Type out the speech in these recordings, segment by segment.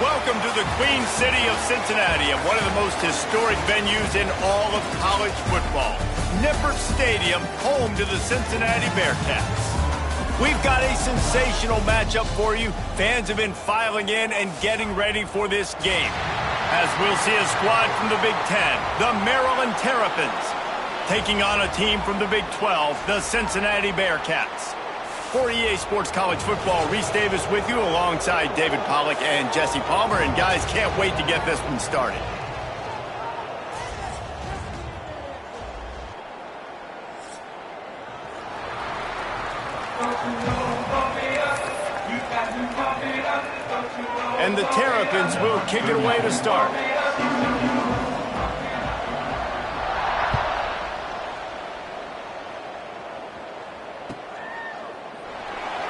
Welcome to the Queen City of Cincinnati and one of the most historic venues in all of college football. Nippert Stadium, home to the Cincinnati Bearcats. We've got a sensational matchup for you. Fans have been filing in and getting ready for this game. As we'll see a squad from the Big Ten, the Maryland Terrapins, taking on a team from the Big 12, the Cincinnati Bearcats. For EA Sports College Football, Reese Davis with you alongside David Pollack and Jesse Palmer. And guys, can't wait to get this one started. And the Terrapins will kick it away to start.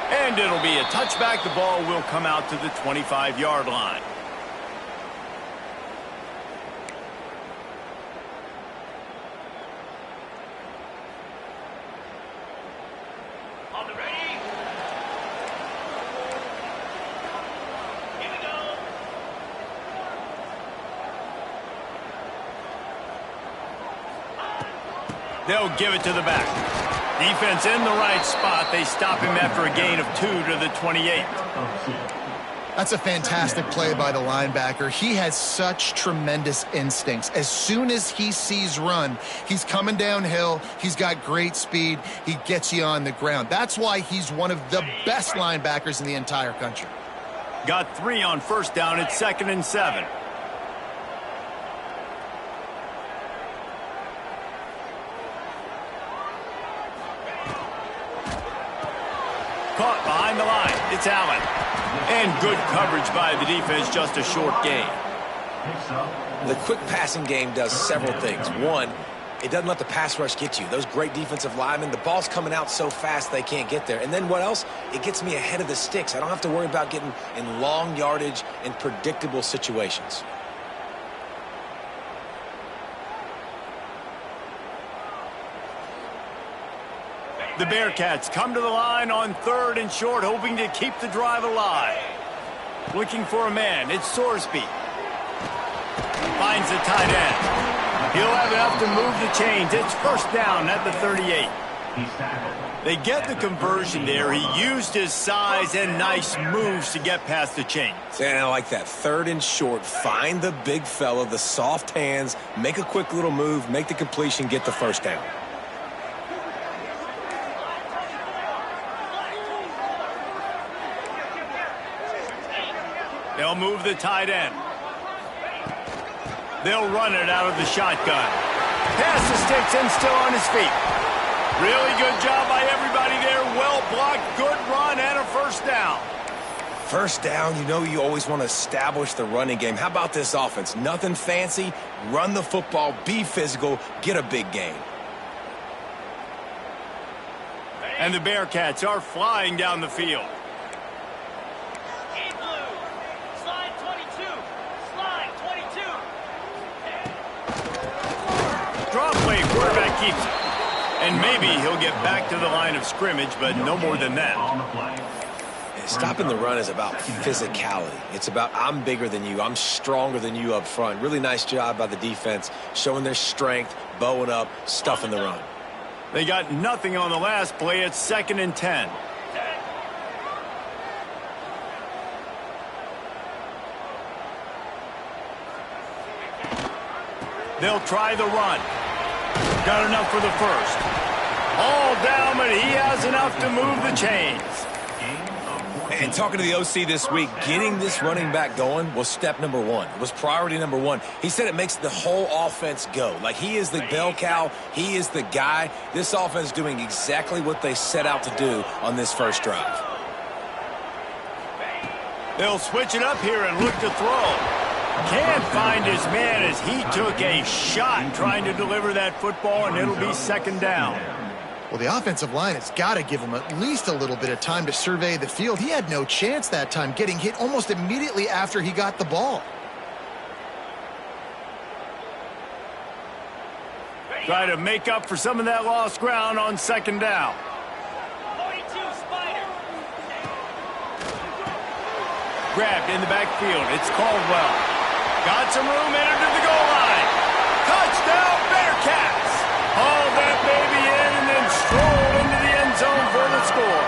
And it'll be a touchback. The ball will come out to the 25-yard line. On the ready. Here we go. They'll give it to the back. Defense in the right spot. They stop him after a gain of 2 to the 28. That's a fantastic play by the linebacker. He has such tremendous instincts. As soon as he sees run, he's coming downhill. He's got great speed. He gets you on the ground. That's why he's one of the best linebackers in the entire country. Got 3 on first down. It's 2nd and 7. Caught behind the line. It's Allen. And good coverage by the defense, just a short gain. The quick passing game does several things. One, it doesn't let the pass rush get you. Those great defensive linemen, the ball's coming out so fast they can't get there. And then what else? It gets me ahead of the sticks. I don't have to worry about getting in long yardage and predictable situations. The Bearcats come to the line on 3rd and short, hoping to keep the drive alive. Looking for a man. It's Sorsby. Finds the tight end. He'll have enough to move the chains. It's first down at the 38. They get the conversion there. He used his size and nice moves to get past the chains. And I like that. 3rd and short. Find the big fella, the soft hands, make a quick little move, make the completion, get the first down. They'll move the tight end. They'll run it out of the shotgun. Pass the sticks and still on his feet. Really good job by everybody there. Well blocked, good run, and a first down. First down, you know you always want to establish the running game. How about this offense? Nothing fancy. Run the football, be physical, get a big gain. And the Bearcats are flying down the field. Draw play, quarterback keeps it. And maybe he'll get back to the line of scrimmage, but no more than that. Stopping the run is about physicality. It's about I'm bigger than you, I'm stronger than you up front. Really nice job by the defense, showing their strength, bowing up, stuffing the run. They got nothing on the last play. It's 2nd and 10. They'll try the run. Got enough for the first. All down, but he has enough to move the chains. And talking to the OC this week, getting this running back going was step number 1. It was priority number 1. He said it makes the whole offense go. Like he is the bell cow. He is the guy. This offense is doing exactly what they set out to do on this first drive. They'll switch it up here and look to throw. Can't find his man as he took a shot trying to deliver that football, and it'll be 2nd down. Well, the offensive line has got to give him at least a little bit of time to survey the field. He had no chance that time, getting hit almost immediately after he got the ball. Try to make up for some of that lost ground on 2nd down. grabbed in the backfield. It's Caldwell. Got some room, entered to the goal line. Touchdown, Bearcats! Hauled that baby in and then strolled into the end zone for the score.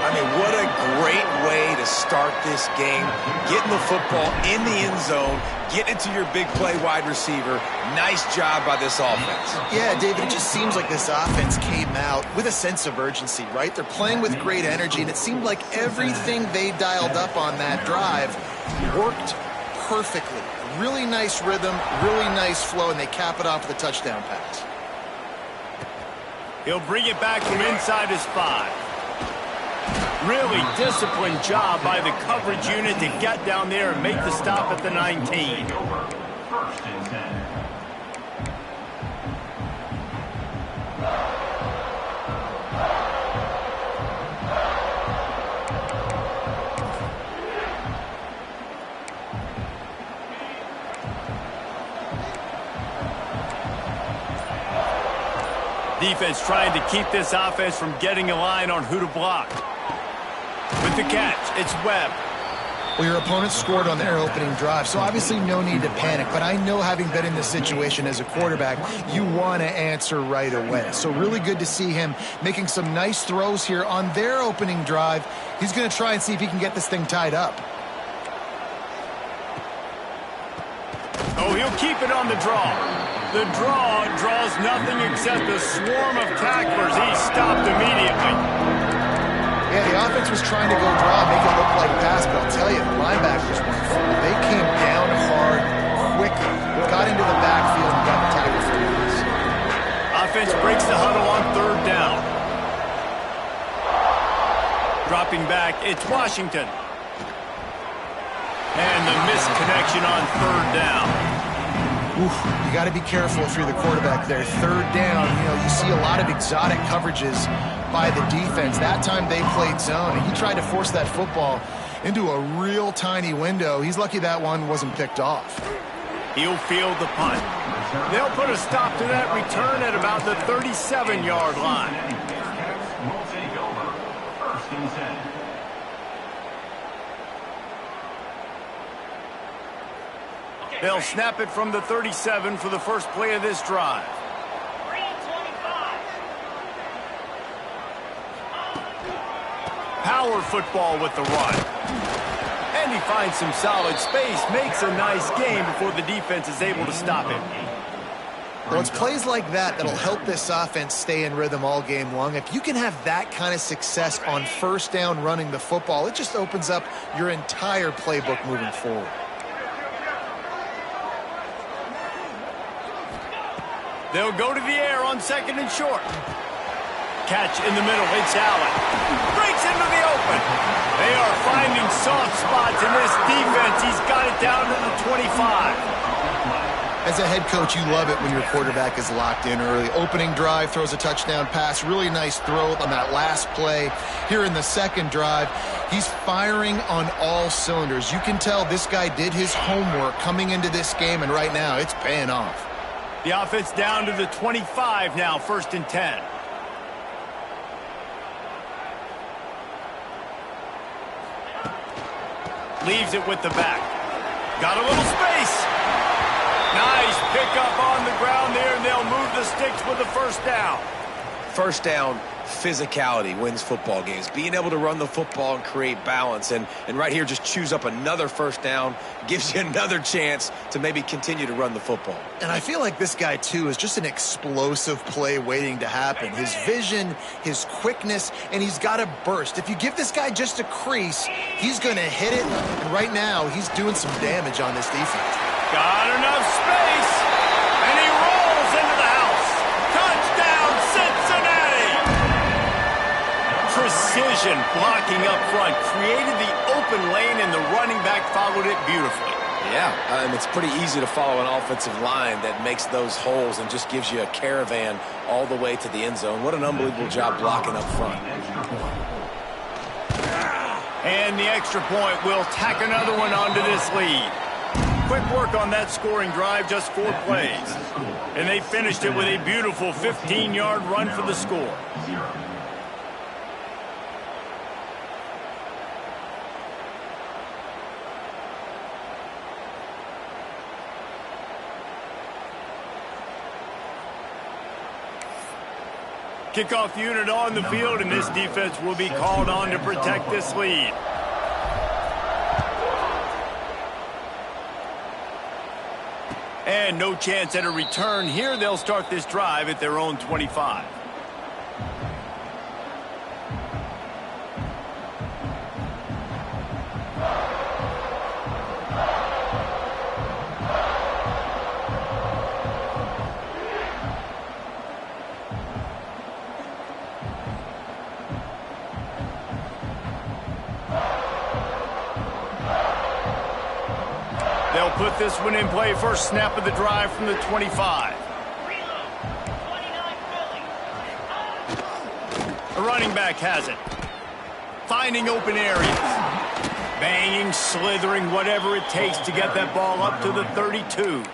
I mean, what a great way to start this game. Getting the football in the end zone, getting it to your big play wide receiver. Nice job by this offense. Yeah, David, it just seems like this offense came out with a sense of urgency, right? They're playing with great energy, and it seemed like everything they dialed up on that drive worked perfectly. Really nice rhythm, really nice flow, and they cap it off with a touchdown pass. He'll bring it back from inside his 5. Really disciplined job by the coverage unit to get down there and make the stop at the 19. First and 10. Defense trying to keep this offense from getting a line on who to block. With the catch, it's Webb. Well, your opponent scored on their opening drive, so obviously no need to panic. But I know, having been in this situation as a quarterback, you want to answer right away. So really good to see him making some nice throws here on their opening drive. He's going to try and see if he can get this thing tied up. Oh, he'll keep it on the draw. The draw draws nothing except a swarm of tacklers. He's stopped immediately. Yeah, the offense was trying to go draw, make it look like pass, but I'll tell you, the linebackers weren't full. They came down hard, quickly, got into the backfield, and got the tackle for us. Offense breaks the huddle on 3rd down. Dropping back, it's Washington. And the missed connection on 3rd down. Oof, you got to be careful if you're the quarterback there. 3rd down, you see a lot of exotic coverages by the defense. That time they played zone, and he tried to force that football into a real tiny window. He's lucky that one wasn't picked off. He'll field the punt. They'll put a stop to that return at about the 37-yard line. Will take over. First and 10. They'll snap it from the 37 for the first play of this drive. Power football with the run. And he finds some solid space, makes a nice gain before the defense is able to stop him. Well, it's plays like that that'll help this offense stay in rhythm all game long. If you can have that kind of success on 1st down running the football, it just opens up your entire playbook moving forward. They'll go to the air on 2nd and short. Catch in the middle, it's Allen. Breaks into the open. They are finding soft spots in this defense. He's got it down to the 25. As a head coach, you love it when your quarterback is locked in early. Opening drive, throws a touchdown pass. Really nice throw on that last play. Here in the 2nd drive, he's firing on all cylinders. You can tell this guy did his homework coming into this game, and right now it's paying off. The offense down to the 25 now, 1st and 10. Leaves it with the back. Got a little space. Nice pickup on the ground there, and they'll move the sticks with the 1st down. 1st down, physicality wins football games. Being able to run the football and create balance. And right here, just choose up another 1st down, gives you another chance to maybe continue to run the football. And I feel like this guy, too, is just an explosive play waiting to happen. His vision, his quickness, and he's got a burst. If you give this guy just a crease, he's going to hit it. And right now, he's doing some damage on this defense. Got enough space, and he rolls into the house. Touchdown, Cincinnati! Precision blocking up front, created the open lane, and the running back followed it beautifully. Yeah, and it's pretty easy to follow an offensive line that makes those holes and just gives you a caravan all the way to the end zone. What an unbelievable job blocking up front. And the extra point will tack another one onto this lead. Quick work on that scoring drive, just 4 plays. And they finished it with a beautiful 15-yard run for the score. Kickoff unit on the field, and this defense will be called on to protect this lead. And no chance at a return here. They'll start this drive at their own 25. They'll put this one in play. First snap of the drive from the 25. A running back has it. Finding open areas. Banging, slithering, whatever it takes to get that ball up to the 32.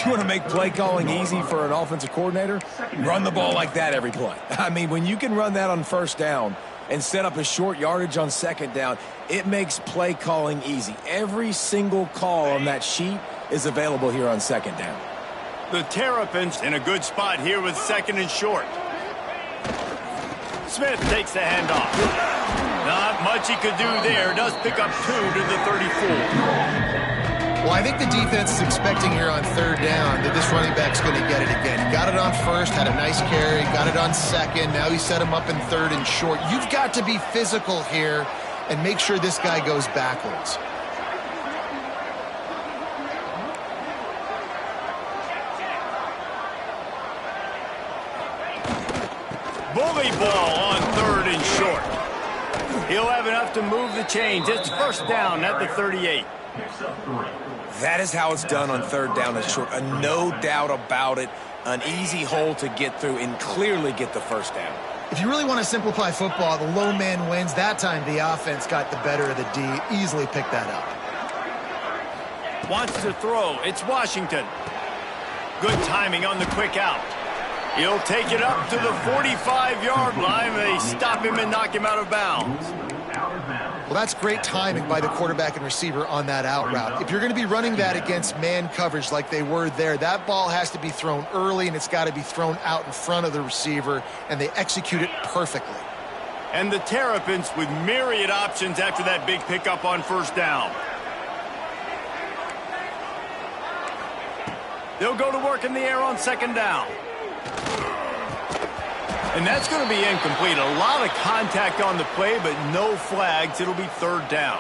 You want to make play calling easy for an offensive coordinator? Run the ball like that every play. I mean, when you can run that on first down and set up a short yardage on second down, it makes play calling easy. Every single call on that sheet is available here on second down. The Terrapins in a good spot here with second and short. Smith takes the handoff. Not much he could do there. Does pick up 2 to the 34. Well, I think the defense is expecting here on third down that this running back's going to get it again. He got it on first, had a nice carry, got it on second. Now he set him up in third and short. You've got to be physical here and make sure this guy goes backwards. Bully ball on third and short. He'll have enough to move the chains. It's first down at the 38. That is how it's done on third down and short. No doubt about it. An easy hole to get through and clearly get the first down. If you really want to simplify football, the low man wins. That time the offense got the better of the D. Easily picked that up. Wants to throw. It's Washington. Good timing on the quick out. He'll take it up to the 45-yard line. They stop him and knock him out of bounds. Well, that's great timing by the quarterback and receiver on that out route. If you're going to be running that against man coverage like they were there, that ball has to be thrown early, and it's got to be thrown out in front of the receiver, and they execute it perfectly. And the Terrapins with myriad options after that big pickup on first down. They'll go to work in the air on second down. And that's going to be incomplete. A lot of contact on the play, but no flags. It'll be third down.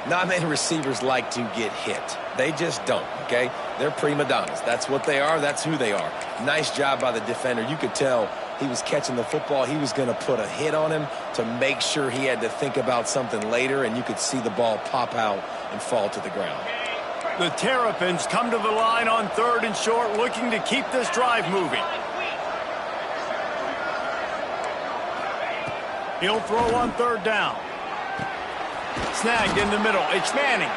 Not many receivers like to get hit. They just don't, okay? They're prima donnas. That's what they are. That's who they are. Nice job by the defender. You could tell he was catching the football. He was going to put a hit on him to make sure he had to think about something later, and you could see the ball pop out and fall to the ground. The Terrapins come to the line on third and short, looking to keep this drive moving. He'll throw on third down. Snagged in the middle. It's Manning.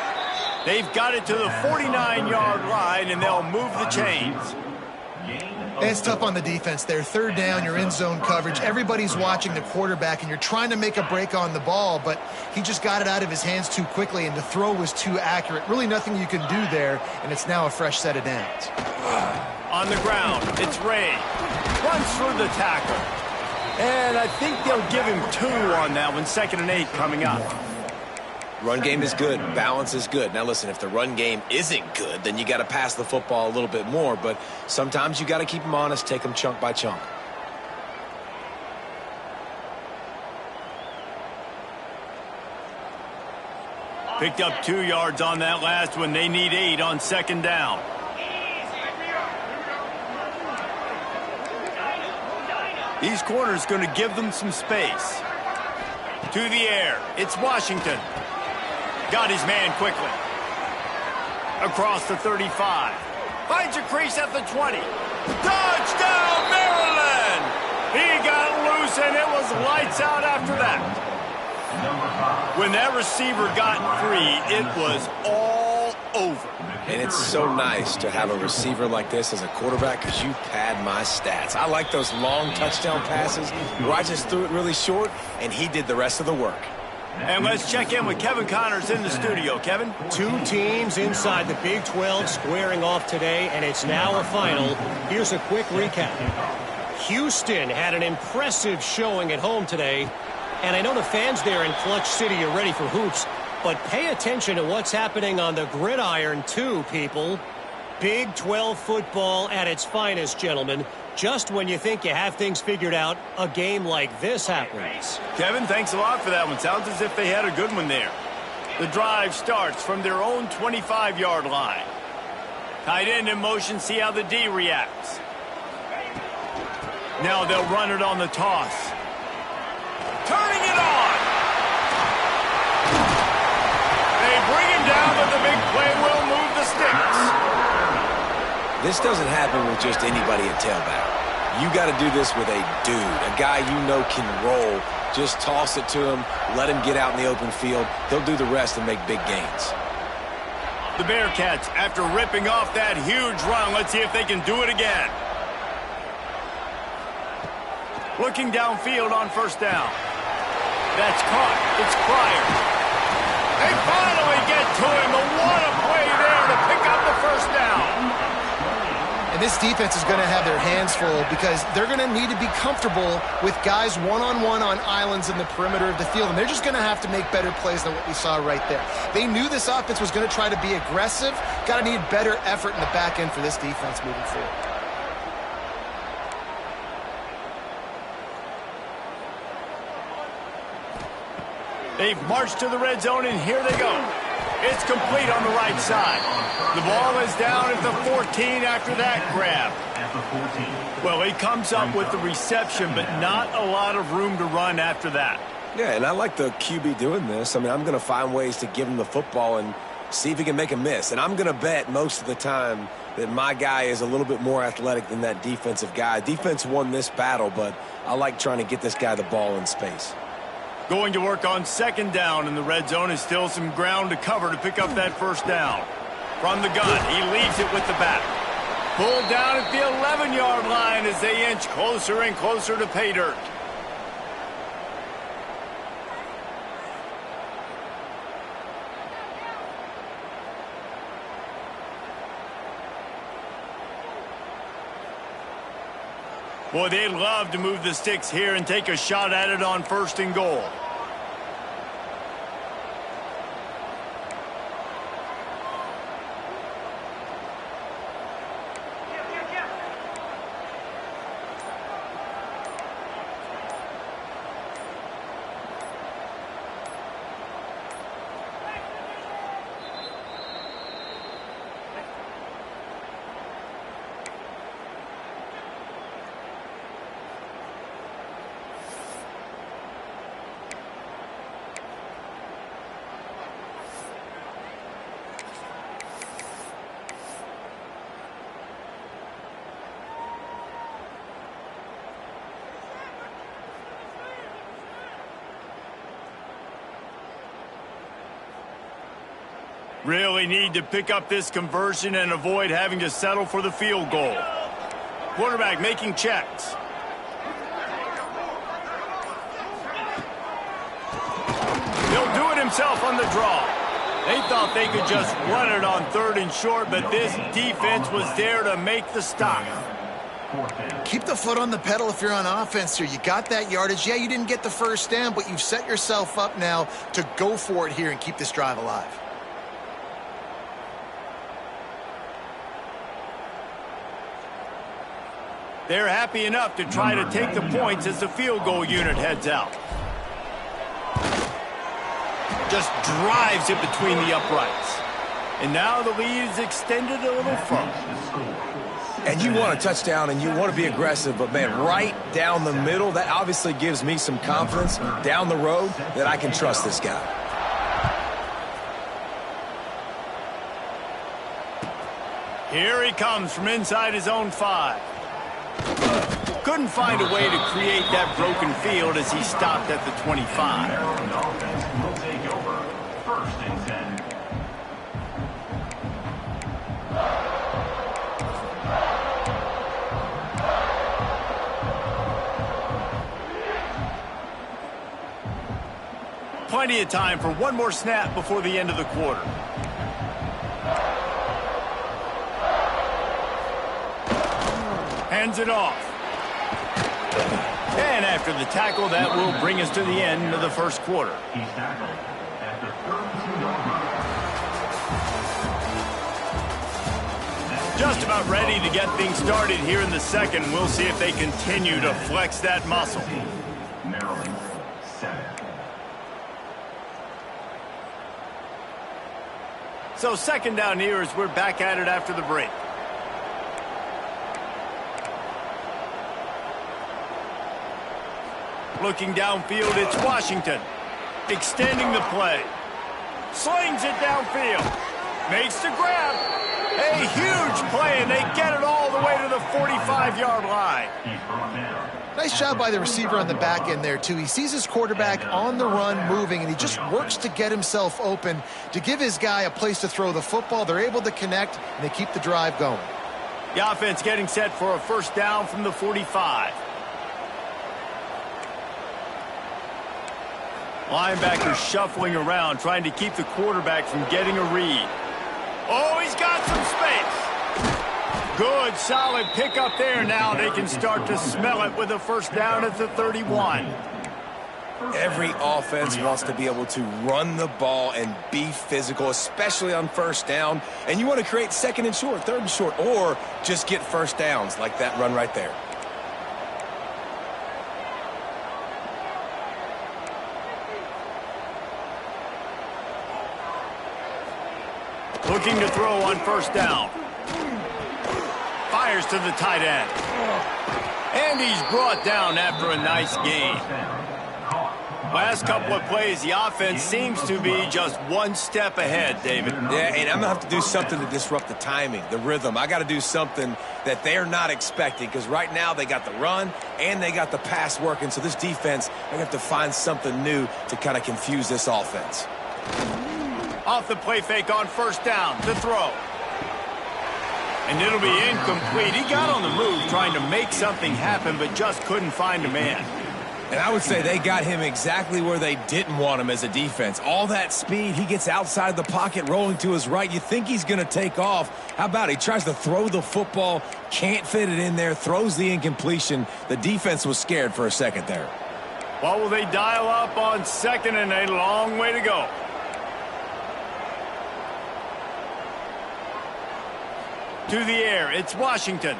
They've got it to the 49-yard line, and they'll move the chains. It's tough on the defense there. Third down, you're in zone coverage. Everybody's watching the quarterback, and you're trying to make a break on the ball, but he just got it out of his hands too quickly, and the throw was too accurate. Really nothing you can do there, and it's now a fresh set of downs. On the ground, it's Ray. Runs through the tackle. And I think they'll give him 2 on that one. 2nd and 8 coming up. Run game is good. Balance is good. Now, listen, if the run game isn't good, then you got to pass the football a little bit more. But sometimes you got to keep them honest, take them chunk by chunk. Picked up 2 yards on that last one. They need 8 on second down. These corners going to give them some space. To the air. It's Washington. Got his man quickly. Across the 35. Finds a crease at the 20. Touchdown, Maryland! He got loose, and it was lights out after that. When that receiver got free, it was all over. And it's so nice to have a receiver like this as a quarterback because you pad my stats. I like those long touchdown passes where I just threw it really short, and he did the rest of the work. And let's check in with Kevin Connors in the studio. Kevin? 2 teams inside the Big 12 squaring off today, and it's now a final. Here's a quick recap. Houston had an impressive showing at home today. And I know the fans there in Clutch City are ready for hoops, but pay attention to what's happening on the gridiron too, people. Big 12 football at its finest, gentlemen. Just when you think you have things figured out, a game like this happens. Kevin, thanks a lot for that one. Sounds as if they had a good one there. The drive starts from their own 25-yard line. Tight end in motion, see how the D reacts. Now they'll run it on the toss. Turning it on! They bring him down, but the big play will move the sticks. This doesn't happen with just anybody at tailback. You got to do this with a dude, a guy you know can roll. Just toss it to him, let him get out in the open field. He'll do the rest and make big gains. The Bearcats, after ripping off that huge run, let's see if they can do it again. Looking downfield on first down. That's caught. It's Pryor. They finally get to him, but what a play there to pick up the first down. And this defense is going to have their hands full because they're going to need to be comfortable with guys one-on-one on islands in the perimeter of the field. And they're just going to have to make better plays than what we saw right there. They knew this offense was going to try to be aggressive. Got to need better effort in the back end for this defense moving forward. They've marched to the red zone, and here they go. It's complete on the right side. The ball is down at the 14 after that grab. Well, he comes up with the reception, but not a lot of room to run after that. Yeah, and I like the QB doing this. I mean, I'm going to find ways to give him the football and see if he can make a miss. And I'm going to bet most of the time that my guy is a little bit more athletic than that defensive guy. Defense won this battle, but I like trying to get this guy the ball in space. Going to work on second down in the red zone is still some ground to cover to pick up that first down. From the gun, he leaves it with the back. Pulled down at the 11-yard line as they inch closer and closer to pay dirt. Boy, they'd love to move the sticks here and take a shot at it on first and goal. Really need to pick up this conversion and avoid having to settle for the field goal. Quarterback making checks. He'll do it himself on the draw. They thought they could just run it on third and short, but this defense was there to make the stop. Keep the foot on the pedal if you're on offense here. You got that yardage. Yeah, you didn't get the first down, but you've set yourself up now to go for it here and keep this drive alive. They're happy enough to try to take the points as the field goal unit heads out. Just drives it between the uprights. And now the lead is extended a little further. And you want a touchdown and you want to be aggressive, but man, right down the middle, that obviously gives me some confidence down the road that I can trust this guy. Here he comes from inside his own 5. Couldn't find a way to create that broken field as he stopped at the 25. Will take over. First and 10. Plenty of time for one more snap before the end of the quarter. Hands it off. And after the tackle, that will bring us to the end of the first quarter. He's tackled at the 32-yard line. Just about ready to get things started here in the second. We'll see if they continue to flex that muscle. Maryland, 7. So second down here as we're back at it after the break. Looking downfield, it's Washington. Extending the play. Slings it downfield. Makes the grab. A huge play, and they get it all the way to the 45-yard line. He's brought down. Nice job by the receiver on the back end there, too. He sees his quarterback on the run moving, and he just works to get himself open to give his guy a place to throw the football. They're able to connect, and they keep the drive going. The offense getting set for a first down from the 45. Linebacker shuffling around, trying to keep the quarterback from getting a read. Oh, he's got some space. Good, solid pickup there. Now they can start to smell it with a first down at the 31. Every offense wants to be able to run the ball and be physical, especially on first down. And you want to create second and short, third and short, or just get first downs like that run right there. Looking to throw on first down. Fires to the tight end. And he's brought down after a nice gain. Last couple of plays, the offense seems to be just one step ahead, David. Yeah, and I'm going to have to do something to disrupt the timing, the rhythm. I got to do something that they're not expecting, because right now they got the run and they got the pass working. So this defense, they're going to have to find something new to kind of confuse this offense. Off the play fake on first down, the throw. And it'll be incomplete. He got on the move trying to make something happen, but just couldn't find a man. And I would say they got him exactly where they didn't want him as a defense. All that speed, he gets outside the pocket, rolling to his right. You think he's going to take off. How about he tries to throw the football, can't fit it in there, throws the incompletion. The defense was scared for a second there. What will they dial up on second, and a long way to go? To the air, it's Washington.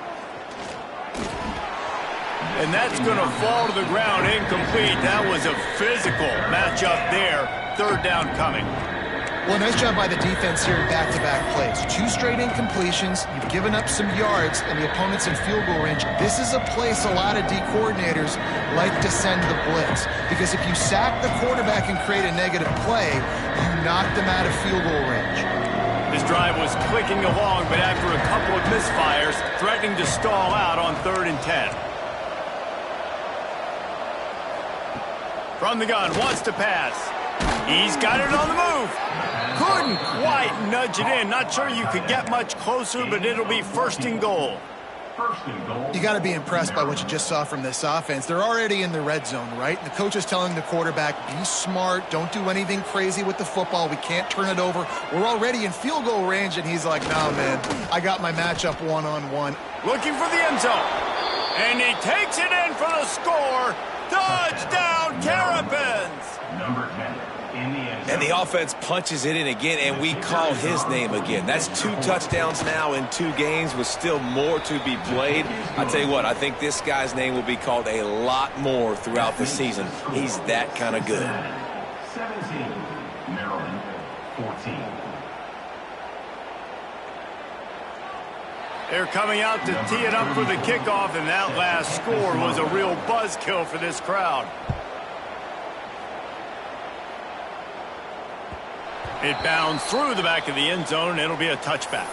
And that's going to fall to the ground incomplete. That was a physical matchup there. Third down coming. Well, nice job by the defense here in back-to-back plays. 2 straight incompletions. You've given up some yards, and the opponent's in field goal range. This is a place a lot of D coordinators like to send the blitz, because if you sack the quarterback and create a negative play, you knock them out of field goal range. This drive was clicking along, but after a couple of misfires, threatening to stall out on 3rd and 10. From the gun, wants to pass. He's got it on the move. Couldn't quite nudge it in. Not sure you could get much closer, but it'll be 1st and goal. You got to be impressed by what you just saw from this offense. They're already in the red zone, right? And the coach is telling the quarterback, be smart, don't do anything crazy with the football. We can't turn it over. We're already in field goal range, and he's like, nah, man, I got my matchup one-on-one. Looking for the end zone. And he takes it in for the score. Touchdown, Terrapins! Number 10 in the end zone. And the offense punches it in again, and we call his name again. That's 2 touchdowns now in 2 games with still more to be played. I tell you what, I think this guy's name will be called a lot more throughout the season. He's that kind of good. 17, Maryland, 14. They're coming out to tee it up for the kickoff, and that last score was a real buzzkill for this crowd. It bounds through the back of the end zone, and it'll be a touchback.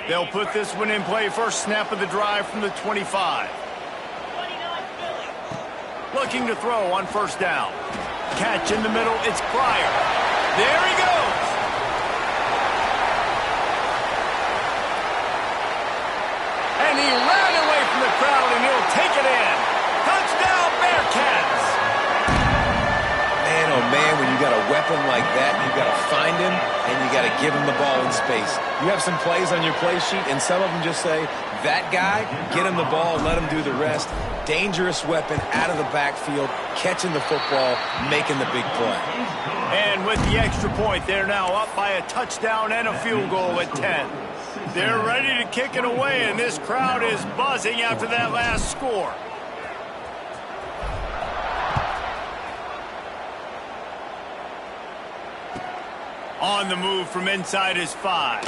They'll put this one in play. First snap of the drive from the 25. Looking to throw on first down. Catch in the middle, it's Pryor. There he goes. And he ran away from the crowd, and he'll take it in. Touchdown, Bearcats. Man, oh man, when you got a weapon weapon like that, you got to find him, and you got to give him the ball in space. You have some plays on your play sheet, and some of them just say, that guy, get him the ball and let him do the rest. Dangerous weapon out of the backfield, catching the football, making the big play. And with the extra point, they're now up by a touchdown and a field goal at 10. They're ready to kick it away, and this crowd is buzzing after that last score. On the move from inside his 5.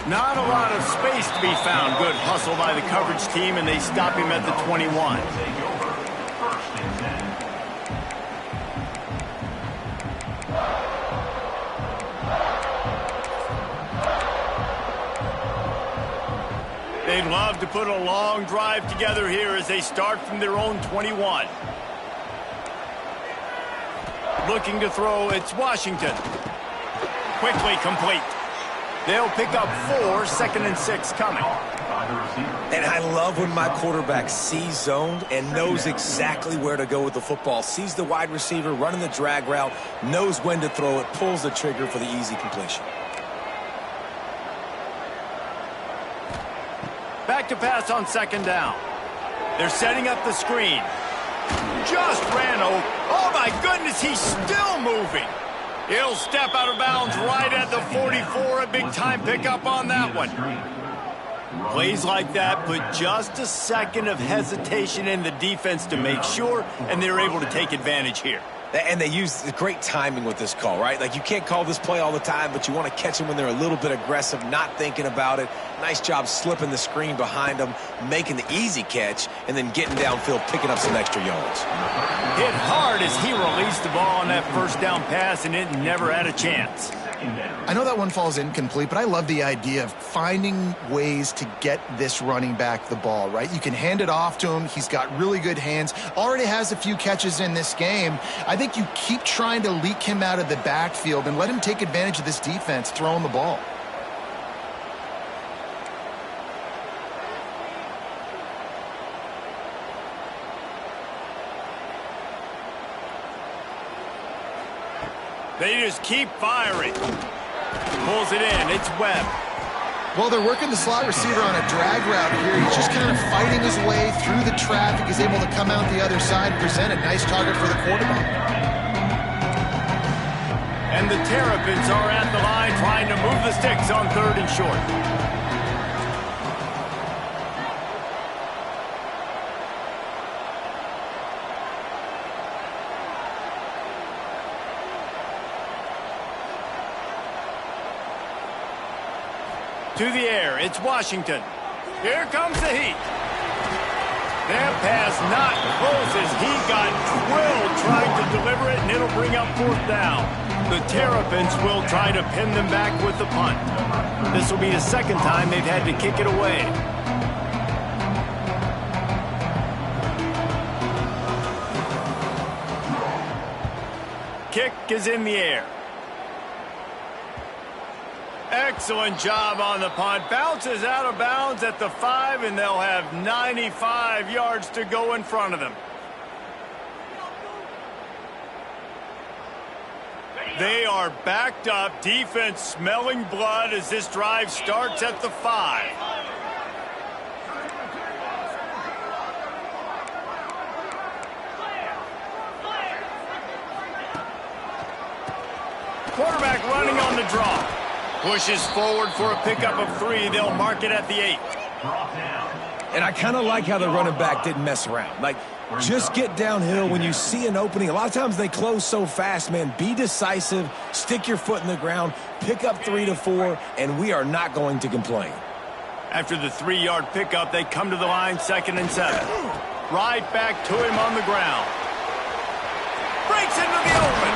Not a lot of space to be found. Good hustle by the coverage team, and they stop him at the 21. They'd love to put a long drive together here as they start from their own 21. Looking to throw, it's Washington. Quickly complete. They'll pick up 4, 2nd and 6 coming. And I love when my quarterback sees zoned and knows exactly where to go with the football. Sees the wide receiver running the drag route, knows when to throw it, pulls the trigger for the easy completion. Back to pass on 2nd down. They're setting up the screen. Just ran over. Oh, my goodness, he's still moving. He'll step out of bounds right at the 44. A big-time pickup on that one. Plays like that put just a second of hesitation in the defense to make sure, and they're able to take advantage here. And they use great timing with this call, right? Like, you can't call this play all the time, but you want to catch them when they're a little bit aggressive, not thinking about it. Nice job slipping the screen behind them, making the easy catch, and then getting downfield, picking up some extra yards. Hit hard as he released the ball on that 1st down pass, and it never had a chance. I know that one falls incomplete, but I love the idea of finding ways to get this running back the ball, right? You can hand it off to him. He's got really good hands. Already has a few catches in this game. I think you keep trying to leak him out of the backfield and let him take advantage of this defense throwing the ball. They just keep firing. Pulls it in. It's Webb. Well, they're working the slot receiver on a drag route here. He's just kind of fighting his way through the traffic. He's able to come out the other side, present a nice target for the quarterback. And the Terrapins are at the line trying to move the sticks on 3rd and short. To the air, it's Washington. Here comes the heat. That pass not close as he got drilled trying to deliver it, and it'll bring up 4th down. The Terrapins will try to pin them back with the punt. This will be the 2nd time they've had to kick it away. Kick is in the air. Excellent job on the punt. Bounces out of bounds at the 5, and they'll have 95 yards to go in front of them. They are backed up. Defense smelling blood as this drive starts at the 5. Quarterback running on the draw. Pushes forward for a pickup of 3. They'll mark it at the 8. And I kind of like how the running back didn't mess around. Like, just get downhill when you see an opening. A lot of times they close so fast, man. Be decisive, stick your foot in the ground, pick up 3 to 4, and we are not going to complain. After the 3-yard pickup, they come to the line, 2nd and 7. Right back to him on the ground. Breaks into the open.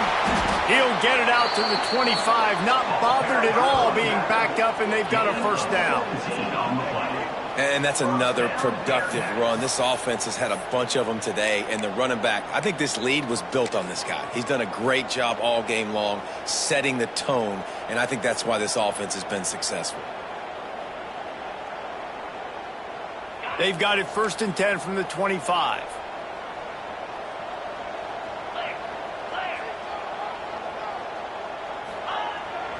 He'll get it out to the 25, not bothered at all being backed up, and they've got a 1st down. And that's another productive run. This offense has had a bunch of them today, and the running back, I think this lead was built on this guy. He's done a great job all game long, setting the tone, and I think that's why this offense has been successful. They've got it 1st and 10 from the 25.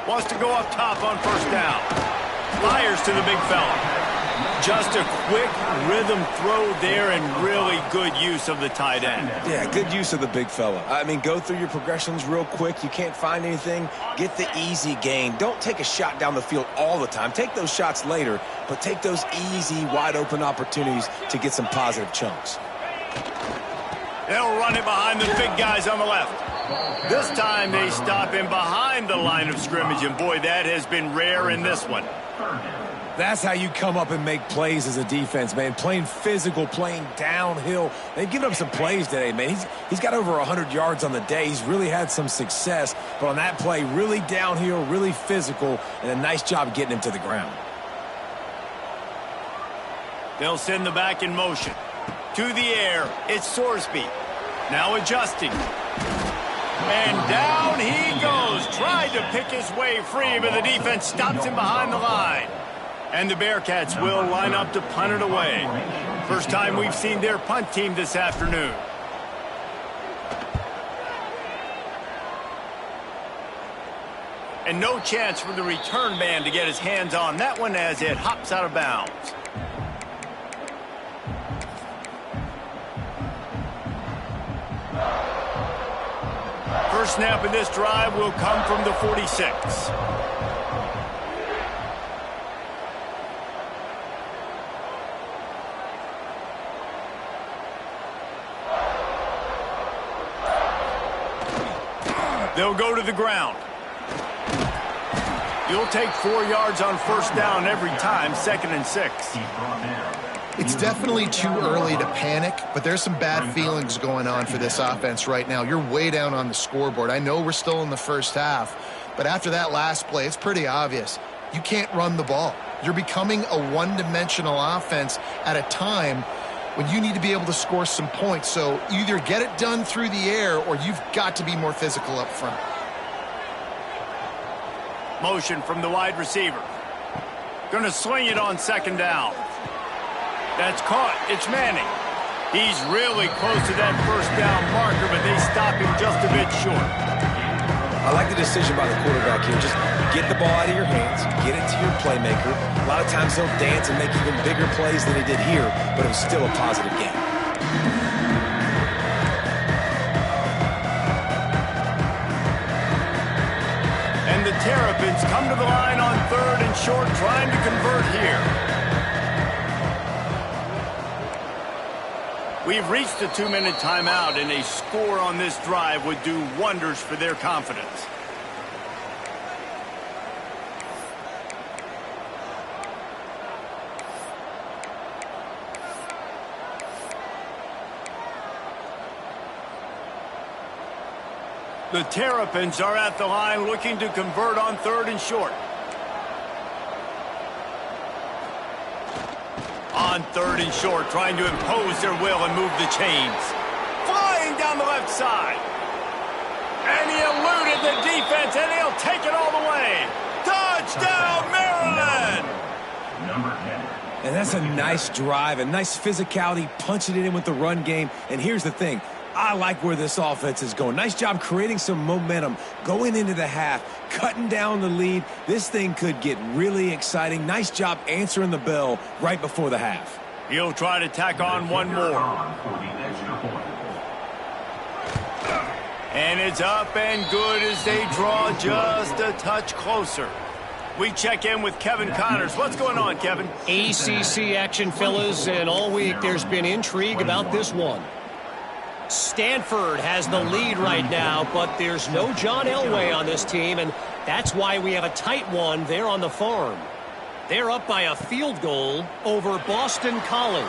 Wants to go up top on first down. Fires to the big fella. Just a quick rhythm throw there and really good use of the tight end. Yeah, good use of the big fella. I mean, go through your progressions real quick. You can't find anything. Get the easy gain. Don't take a shot down the field all the time. Take those shots later, but take those easy, wide-open opportunities to get some positive chunks. They'll run it behind the big guys on the left. This time they stop him behind the line of scrimmage, and boy, that has been rare in this one. That's how you come up and make plays as a defense, man. Playing physical, playing downhill. They've given up some plays today, man. He's got over 100 yards on the day. He's really had some success. But on that play, really downhill, really physical, and a nice job getting him to the ground. They'll send the back in motion. To the air, it's Sorsby. Now adjusting. And down he goes. Tried to pick his way free, but the defense stops him behind the line. And the Bearcats will line up to punt it away. First time we've seen their punt team this afternoon. And no chance for the return man to get his hands on that one as it hops out of bounds. First snap of this drive will come from the 46. They'll go to the ground. You'll take 4 yards on first down every time, 2nd and 6. It's definitely too early to panic, but there's some bad feelings going on for this offense right now. You're way down on the scoreboard. I know we're still in the first half, but after that last play, it's pretty obvious. You can't run the ball. You're becoming a one-dimensional offense at a time when you need to be able to score some points. So either get it done through the air or you've got to be more physical up front. Motion from the wide receiver. Going to swing it on 2nd down. That's caught. It's Manning. He's really close to that first down marker, but they stop him just a bit short. I like the decision by the quarterback here. Just get the ball out of your hands, get it to your playmaker. A lot of times he'll dance and make even bigger plays than he did here, but it was still a positive game. And the Terrapins come to the line on 3rd and short, trying to convert here. We've reached the 2-minute timeout, and a score on this drive would do wonders for their confidence. The Terrapins are at the line looking to convert on 3rd and short. On 3rd and short, trying to impose their will and move the chains. Flying down the left side. And he eluded the defense, and he'll take it all the way. Touchdown, Maryland! Number 10. And that's a nice drive, a nice physicality, punching it in with the run game. And here's the thing. I like where this offense is going. Nice job creating some momentum, going into the half, cutting down the lead. This thing could get really exciting. Nice job answering the bell right before the half. He'll try to tack on one more. And it's up and good as they draw just a touch closer. We check in with Kevin Connors. What's going on, Kevin? ACC action, fellas, and all week there's been intrigue about this one. Stanford has the lead right now, but there's no John Elway on this team, and that's why we have a tight one there on the farm. They're up by a field goal over Boston College.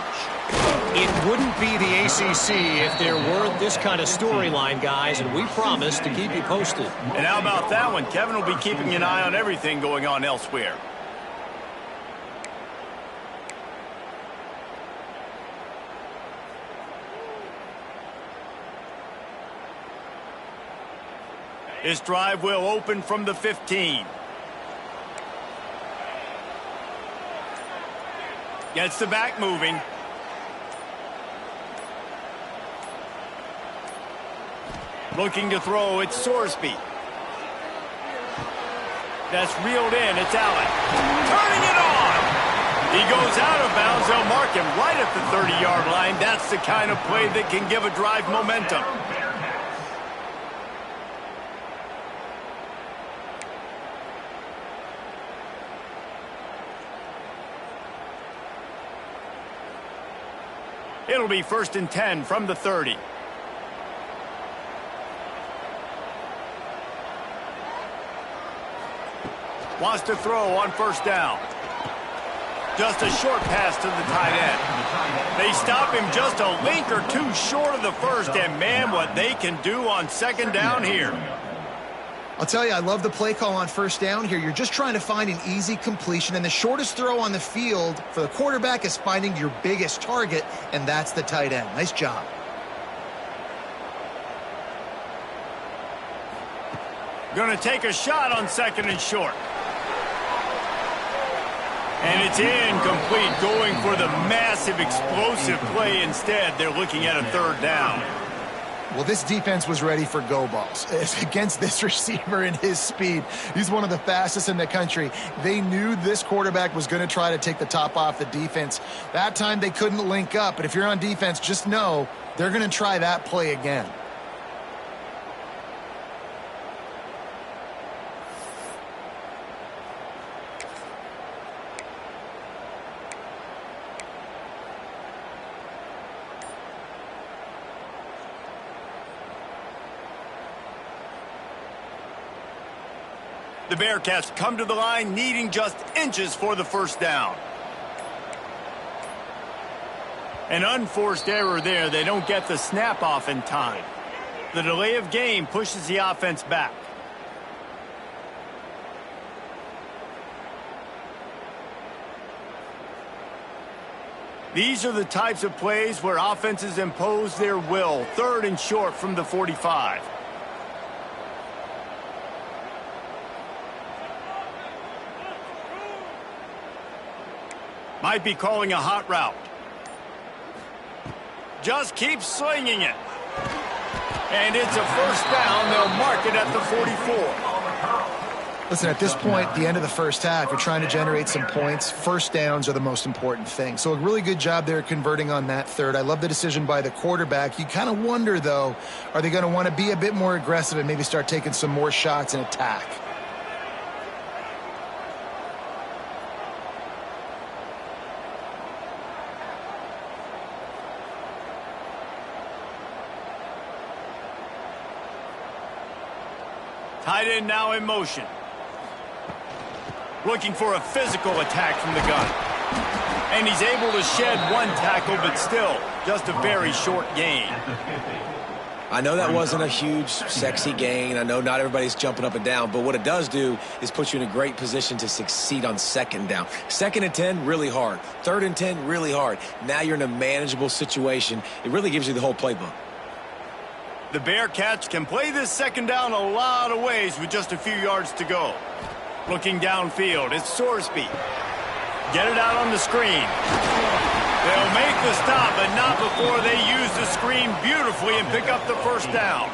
It wouldn't be the ACC if there weren't this kind of storyline, guys, and we promise to keep you posted. And how about that one? Kevin will be keeping an eye on everything going on elsewhere. This drive will open from the 15. Gets the back moving. Looking to throw, it's Sorsby. That's reeled in. It's Allen. Turning it on. He goes out of bounds. They'll mark him right at the 30-yard line. That's the kind of play that can give a drive momentum. It'll be 1st and 10 from the 30. Wants to throw on 1st down. Just a short pass to the tight end. They stop him just a link or two short of the 1st, and man, what they can do on 2nd down here. I'll tell you, I love the play call on 1st down here. You're just trying to find an easy completion, and the shortest throw on the field for the quarterback is finding your biggest target, and that's the tight end. Nice job. Going to take a shot on 2nd and short. And it's incomplete, going for the massive explosive play instead. They're looking at a 3rd down. Well, this defense was ready for go balls. Against this receiver and his speed, he's one of the fastest in the country. They knew this quarterback was going to try to take the top off the defense. That time they couldn't link up, but if you're on defense, just know they're going to try that play again. The Bearcats come to the line needing just inches for the 1st down. An unforced error there. They don't get the snap off in time. The delay of game pushes the offense back. These are the types of plays where offenses impose their will. 3rd and short from the 45. Might be calling a hot route. Just keep slinging it. And it's a 1st down. They'll mark it at the 44. Listen, at this point, the end of the 1st half, you're trying to generate some points. 1st downs are the most important thing. So a really good job there converting on that 3rd. I love the decision by the quarterback. You kind of wonder, though, are they going to want to be a bit more aggressive and maybe start taking some more shots and attack? Tight end now in motion. Looking for a physical attack from the gun. And he's able to shed one tackle, but still, just a very short gain. I know that wasn't a huge, sexy gain. I know not everybody's jumping up and down, but what it does do is put you in a great position to succeed on 2nd down. 2nd and 10, really hard. 3rd and 10, really hard. Now you're in a manageable situation. It really gives you the whole playbook. The Bearcats can play this 2nd down a lot of ways with just a few yards to go. Looking downfield, it's Sorsby. Get it out on the screen. They'll make the stop, but not before they use the screen beautifully and pick up the 1st down.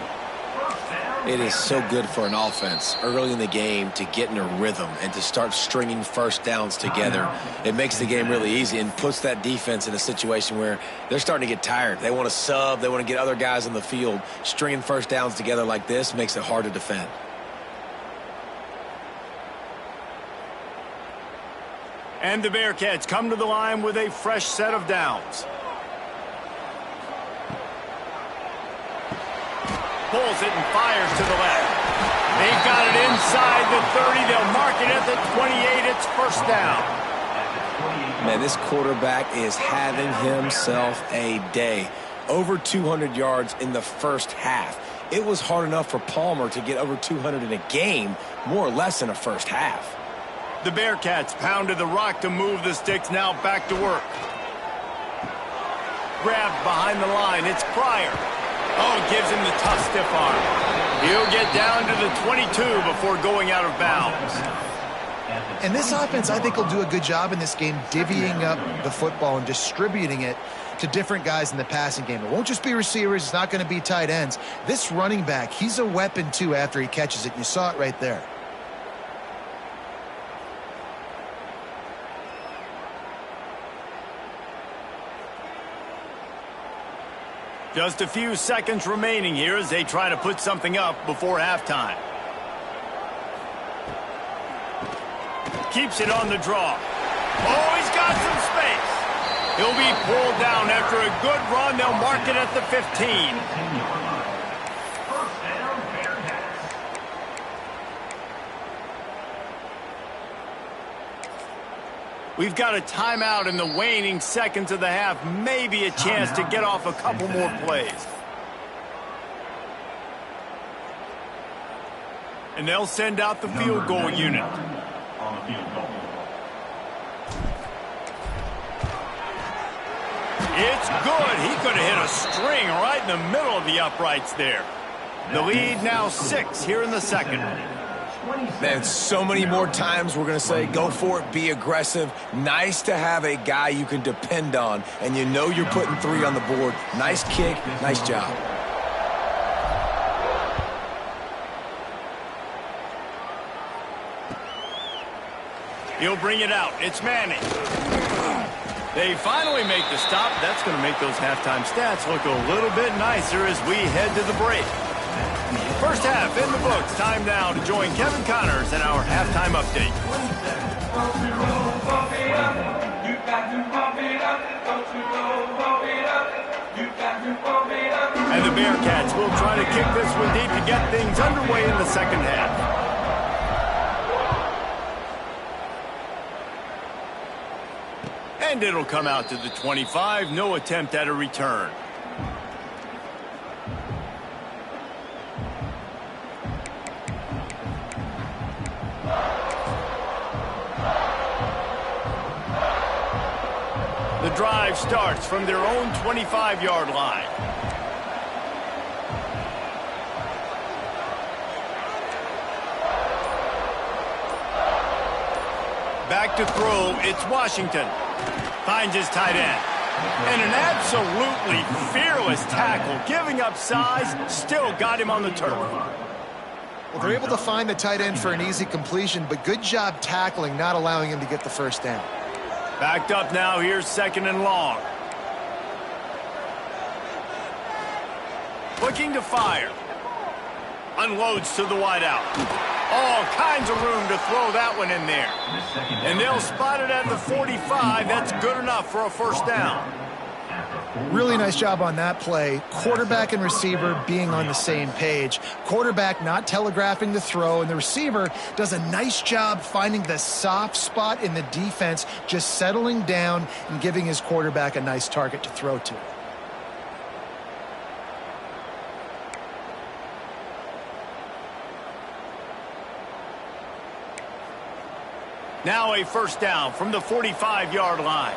It is so good for an offense early in the game to get in a rhythm and to start stringing 1st downs together. It makes the game really easy and puts that defense in a situation where they're starting to get tired. They want to sub. They want to get other guys on the field. Stringing 1st downs together like this makes it hard to defend. And the Bearcats come to the line with a fresh set of downs. Pulls it and fires to the left. They've got it inside the 30. They'll mark it at the 28. It's 1st down. Man, this quarterback is having himself a day. Over 200 yards in the 1st half. It was hard enough for Palmer to get over 200 in a game, more or less in a 1st half. The Bearcats pounded the rock to move the sticks. Now back to work. Grabbed behind the line. It's Pryor. Oh, gives him the tough stiff arm. He'll get down to the 22 before going out of bounds. And this offense, I think, will do a good job in this game divvying up the football and distributing it to different guys in the passing game. It won't just be receivers. It's not going to be tight ends. This running back, he's a weapon, too, after he catches it. You saw it right there. Just a few seconds remaining here as they try to put something up before halftime. Keeps it on the draw. Oh, he's got some space. He'll be pulled down after a good run. They'll mark it at the 15. We've got a timeout in the waning seconds of the half. Maybe a chance to get off a couple more plays. And they'll send out the field goal unit. It's good. He could have hit a string right in the middle of the uprights there. The lead now 6 here in the second. Man, so many more times we're going to say, go for it, be aggressive. Nice to have a guy you can depend on, and you know you're putting 3 on the board. Nice kick, nice job. He'll bring it out. It's Manning. They finally make the stop. That's going to make those halftime stats look a little bit nicer as we head to the break. First half in the books. Time now to join Kevin Connors in our halftime update. And the Bearcats will try to kick this one deep to get things underway in the second half. And it'll come out to the 25. No attempt at a return. The drive starts from their own 25-yard line. Back to throw, it's Washington. Finds his tight end. And an absolutely fearless tackle, giving up size, still got him on the turf. Well, they're able to find the tight end for an easy completion, but good job tackling, not allowing him to get the first down. Backed up now, here's 2nd and long. Looking to fire. Unloads to the wideout. All kinds of room to throw that one in there. And they'll spot it at the 45. That's good enough for a first down. Really nice job on that play. Quarterback and receiver being on the same page. Quarterback not telegraphing the throw, and the receiver does a nice job finding the soft spot in the defense, just settling down and giving his quarterback a nice target to throw to. Now a first down from the 45-yard line.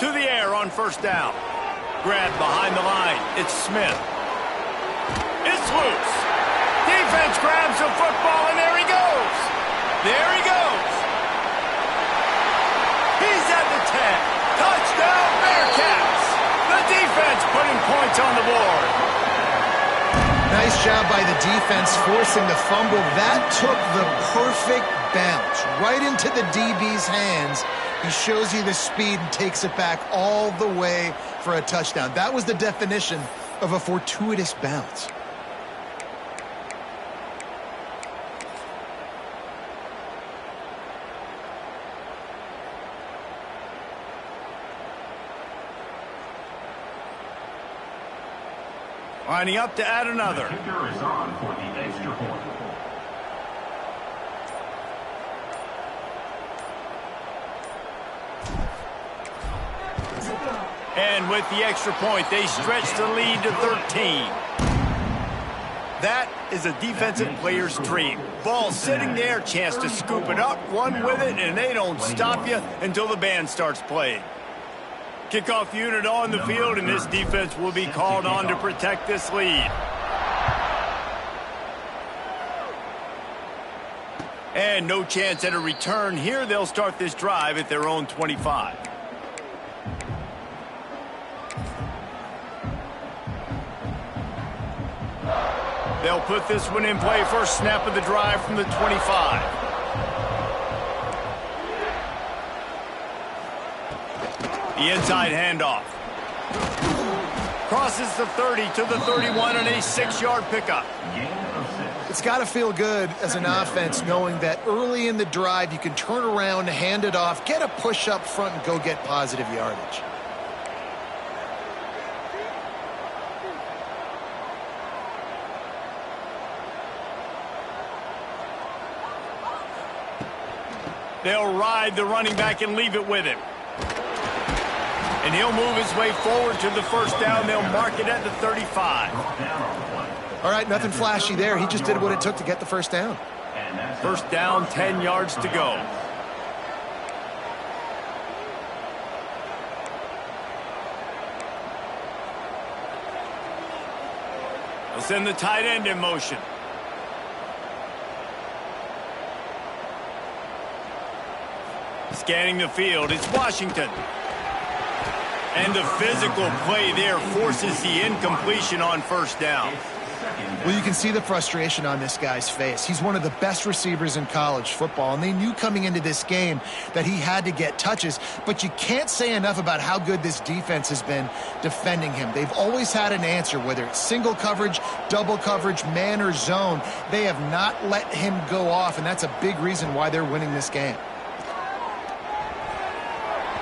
To the air on first down. Grabbed behind the line. It's Smith. It's loose. Defense grabs the football, and there he goes. There he goes. He's at the 10. Touchdown, Bearcats. The defense putting points on the board. Nice job by the defense forcing the fumble. That took the perfect bounce right into the DB's hands. He shows you the speed and takes it back all the way for a touchdown. That was the definition of a fortuitous bounce. Lining up to add another. The kicker is on for the extra point. And with the extra point, they stretch the lead to 13. That is a defensive player's dream. Ball sitting there, chance to scoop it up, run with it, and they don't stop you until the band starts playing. Kickoff unit on the field, and this defense will be called on to protect this lead. And no chance at a return here. They'll start this drive at their own 25. They'll put this one in play. First snap of the drive from the 25. The inside handoff. Crosses the 30 to the 31 on a 6-yard pickup. It's got to feel good as an offense knowing that early in the drive you can turn around, hand it off, get a push up front, and go get positive yardage. They'll ride the running back and leave it with him. And he'll move his way forward to the first down. They'll mark it at the 35. All right, nothing flashy there. He just did what it took to get the first down. First down, 10 yards to go. They'll send the tight end in motion. Scanning the field, it's Washington. And the physical play there forces the incompletion on first down. Well, you can see the frustration on this guy's face. He's one of the best receivers in college football, and they knew coming into this game that he had to get touches, but you can't say enough about how good this defense has been defending him. They've always had an answer, whether it's single coverage, double coverage, man or zone. They have not let him go off, and that's a big reason why they're winning this game.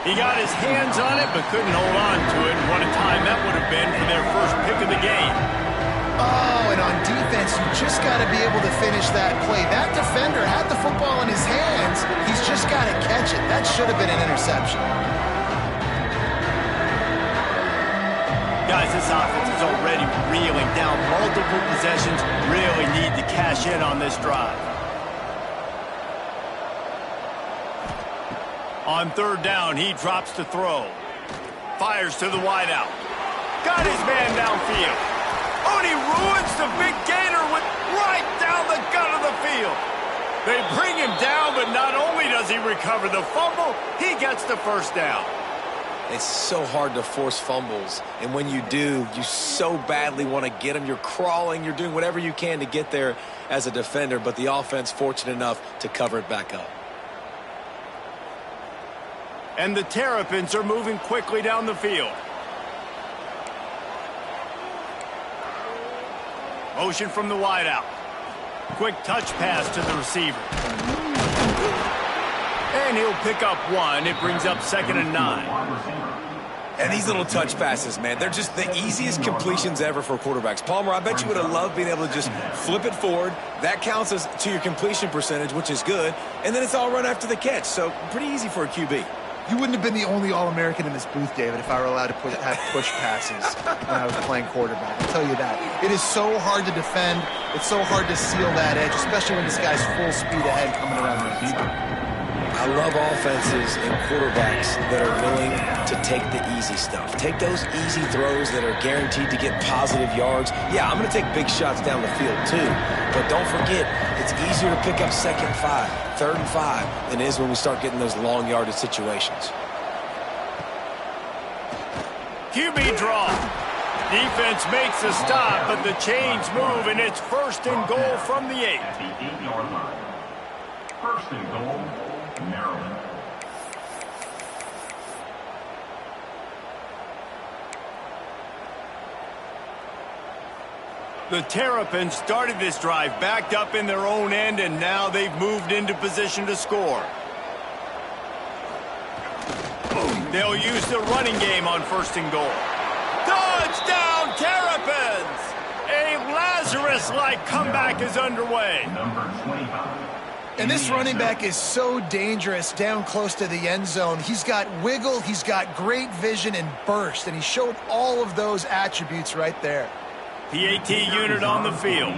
He got his hands on it, but couldn't hold on to it. And what a time that would have been for their first pick of the game. Oh, and on defense, you just got to be able to finish that play. That defender had the football in his hands. He's just got to catch it. That should have been an interception. Guys, this offense is already reeling down multiple possessions. Really need to cash in on this drive. On third down, he drops to throw. Fires to the wideout. Got his man downfield. Oh, and he ruins the big gainer with right down the gut of the field. They bring him down, but not only does he recover the fumble, he gets the first down. It's so hard to force fumbles, and when you do, you so badly want to get them. You're crawling, you're doing whatever you can to get there as a defender, but the offense fortunate enough to cover it back up. And the Terrapins are moving quickly down the field. Motion from the wideout. Quick touch pass to the receiver. And he'll pick up one. It brings up 2nd and 9. And these little touch passes, man, they're just the easiest completions ever for quarterbacks. Palmer, I bet you would have loved being able to just flip it forward. That counts as to your completion percentage, which is good. And then it's all run after the catch. So pretty easy for a QB. You wouldn't have been the only All-American in this booth, David, if I were allowed to have push passes when I was playing quarterback. I'll tell you that. It is so hard to defend. It's so hard to seal that edge, especially when this guy's full speed ahead coming around the inside. I love offenses and quarterbacks that are willing to take the easy stuff. Take those easy throws that are guaranteed to get positive yards. Yeah, I'm going to take big shots down the field too. But don't forget, it's easier to pick up 2nd and 5, 3rd and 5 than it is when we start getting those long yardage situations. QB draw. Defense makes a stop, but the chains move, and it's 1st and goal from the 8. At the 8-yard line. 1st and goal, Maryland. The Terrapins started this drive backed up in their own end, and now they've moved into position to score. They'll use the running game on 1st and goal. Touchdown, Terrapins! A Lazarus-like comeback is underway. Number 25. And this running back is so dangerous down close to the end zone. He's got wiggle, he's got great vision and burst, and he showed all of those attributes right there. PAT unit on the field.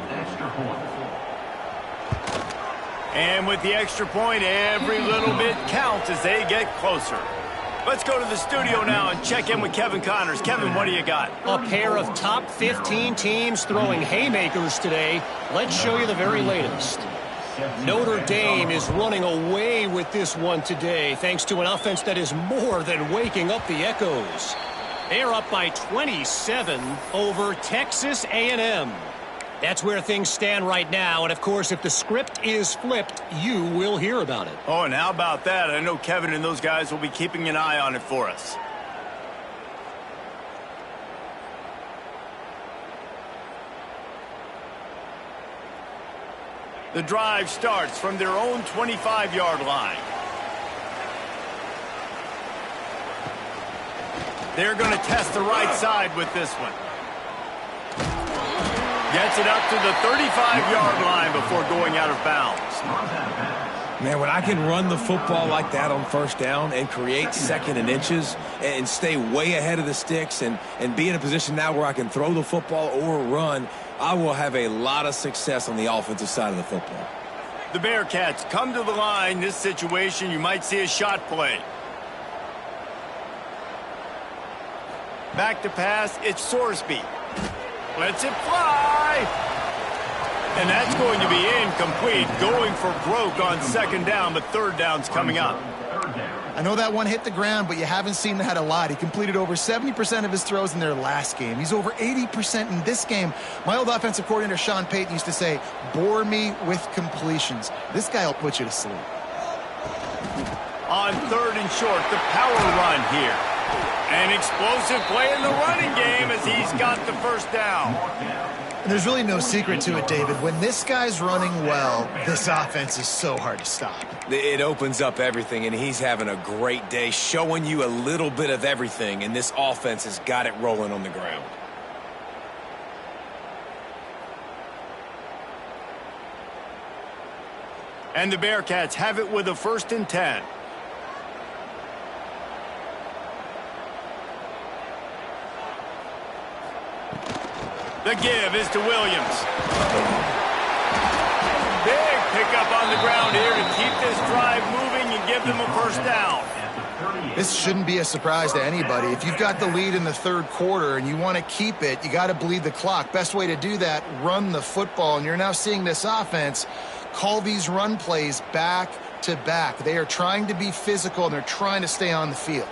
And with the extra point, every little bit counts as they get closer. Let's go to the studio now and check in with Kevin Connors. Kevin, what do you got? A pair of top 15 teams throwing haymakers today. Let's show you the very latest. Notre Dame is running away with this one today, thanks to an offense that is more than waking up the echoes. They're up by 27 over Texas A&M. That's where things stand right now, and of course, if the script is flipped, you will hear about it. Oh, and how about that? I know Kevin and those guys will be keeping an eye on it for us. The drive starts from their own 25-yard line. They're going to test the right side with this one. Gets it up to the 35-yard line before going out of bounds. Man, when I can run the football like that on first down and create second and inches and stay way ahead of the sticks and be in a position now where I can throw the football or run, I will have a lot of success on the offensive side of the football. The Bearcats come to the line. This situation, you might see a shot play. Back to pass, it's Sorsby. Lets it fly. And that's going to be incomplete. Going for broke on second down, but third down's coming up. I know that one hit the ground, but you haven't seen that a lot. He completed over 70% of his throws in their last game. He's over 80% in this game. My old offensive coordinator, Sean Payton, used to say, bore me with completions. This guy will put you to sleep. On third and short, the power run here. An explosive play in the running game as he's got the first down. And there's really no secret to it, David. When this guy's running well, this offense is so hard to stop. It opens up everything, and he's having a great day, showing you a little bit of everything, and this offense has got it rolling on the ground. And the Bearcats have it with a 1st and 10. The give is to Williams. Big pickup on the ground here to keep this drive moving and give them a first down. This shouldn't be a surprise to anybody. If you've got the lead in the third quarter and you want to keep it, you got to bleed the clock. Best way to do that, run the football. And you're now seeing this offense call these run plays back to back. They are trying to be physical, and they're trying to stay on the field.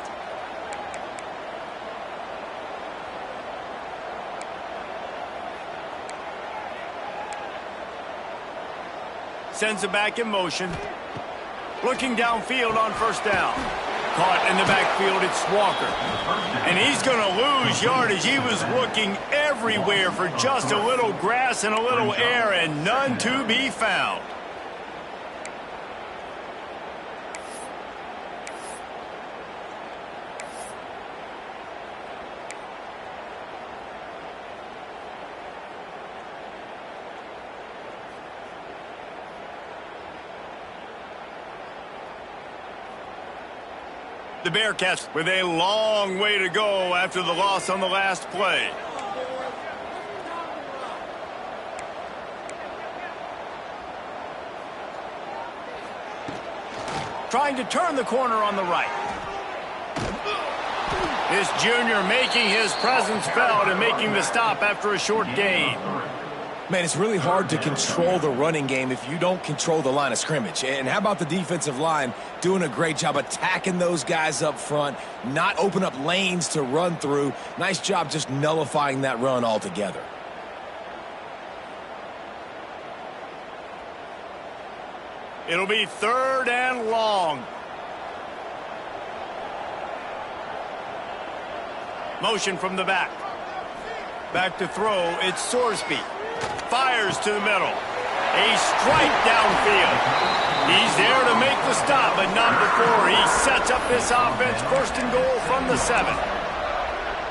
Sends it back in motion. Looking downfield on first down. Caught in the backfield, it's Walker. And he's going to lose yardage. He was looking everywhere for just a little grass and a little air, and none to be found. The Bearcats with a long way to go after the loss on the last play. Trying to turn the corner on the right. This junior making his presence felt and making the stop after a short gain. Man, it's really hard to control the running game if you don't control the line of scrimmage. And how about the defensive line doing a great job attacking those guys up front, not open up lanes to run through. Nice job just nullifying that run altogether. It'll be 3rd and long. Motion from the back. Back to throw, it's Sorsby. Fires to the middle. A strike downfield. He's there to make the stop, but not before he sets up this offense. 1st and goal from the 7.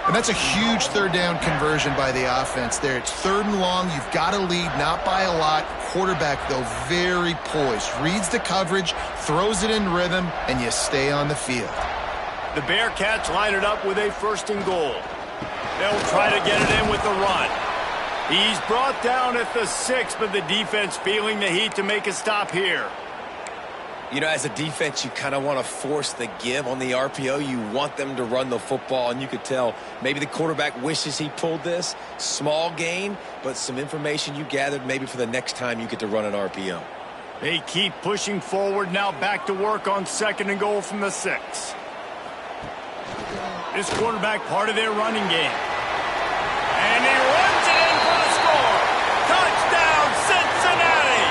And that's a huge third down conversion by the offense there. It's 3rd and long. You've got to lead, not by a lot. Quarterback, though, very poised. Reads the coverage, throws it in rhythm, and you stay on the field. The Bearcats line it up with a 1st and goal. They'll try to get it in with the run. He's brought down at the 6, but the defense feeling the heat to make a stop here. You know, as a defense, you kind of want to force the give on the RPO. You want them to run the football, and you could tell maybe the quarterback wishes he pulled this. Small gain, but some information you gathered maybe for the next time you get to run an RPO. They keep pushing forward, now back to work on 2nd and goal from the 6. This quarterback part of their running game. And he runs it in for the score. Touchdown, Cincinnati!